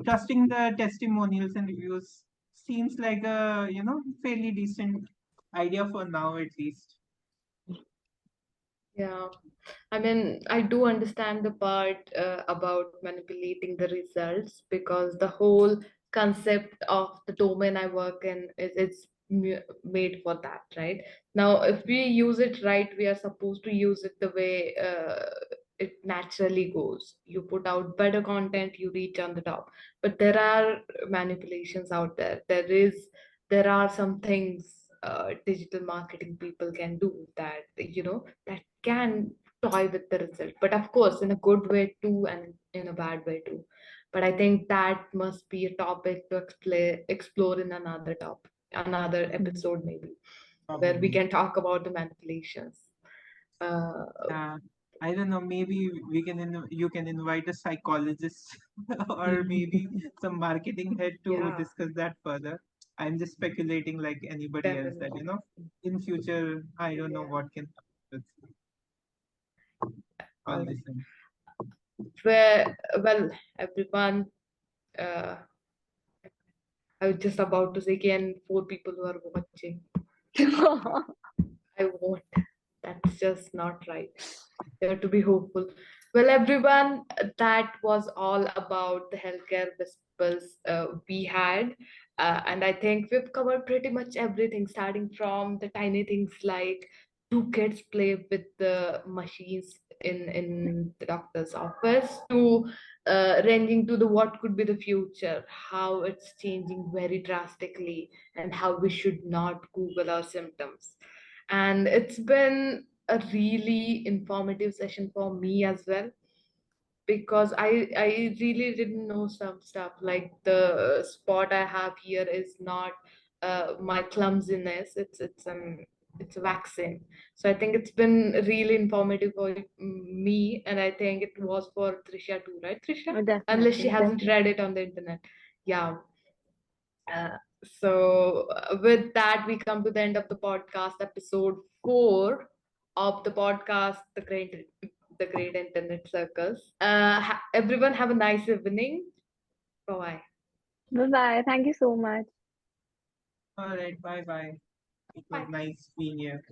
Speaker 3: trusting the testimonials and reviews seems like a, fairly decent idea for now, at least.
Speaker 1: Yeah, I mean, I do understand the part about manipulating the results, because the whole concept of the domain I work in is made for that, right? Now, if we use it right, we are supposed to use it the way it naturally goes. You put out better content, you reach on the top. But there are manipulations out there. There are some things digital marketing people can do that, that can toy with the result, but of course in a good way too and in a bad way too. But I think that must be a topic to explore in another episode maybe, where we
Speaker 3: Probably.
Speaker 1: can talk about the manipulations.
Speaker 3: Yeah, I don't know. Maybe you can invite a psychologist or maybe some marketing head to
Speaker 1: Yeah,
Speaker 3: discuss that further. I'm just speculating like anybody else that
Speaker 1: definitely.
Speaker 3: in future I don't know
Speaker 1: Yeah.
Speaker 3: what can happen with all
Speaker 1: All
Speaker 3: this.
Speaker 1: right. Well, everyone, uh, I was just about to say, can 4 people who are watching, I won't. That's just not right. You have to be hopeful. Well, everyone, that was all about the healthcare whispers we had. And I think we've covered pretty much everything, starting from the tiny things like do kids play with the machines in the doctor's office to ranging to the what could be the future, how it's changing very drastically, and how we should not Google our symptoms. And it's been a really informative session for me as well, because I really didn't know some stuff. Like the spot I have here is not my clumsiness, it's a vaccine. So I think it's been really informative for me, and I think it was for Trisha too, right, Trisha? Unless she
Speaker 2: Definitely,
Speaker 1: hasn't
Speaker 2: definitely.
Speaker 1: read it on the internet. Yeah. uh, with that, we come to the end of the podcast, episode 4 of the podcast, the Great Internet Circus. Everyone have a nice evening. Bye.
Speaker 2: Bye bye. Thank you so much.
Speaker 3: All right, bye bye. It was
Speaker 1: Bye.
Speaker 3: nice being here.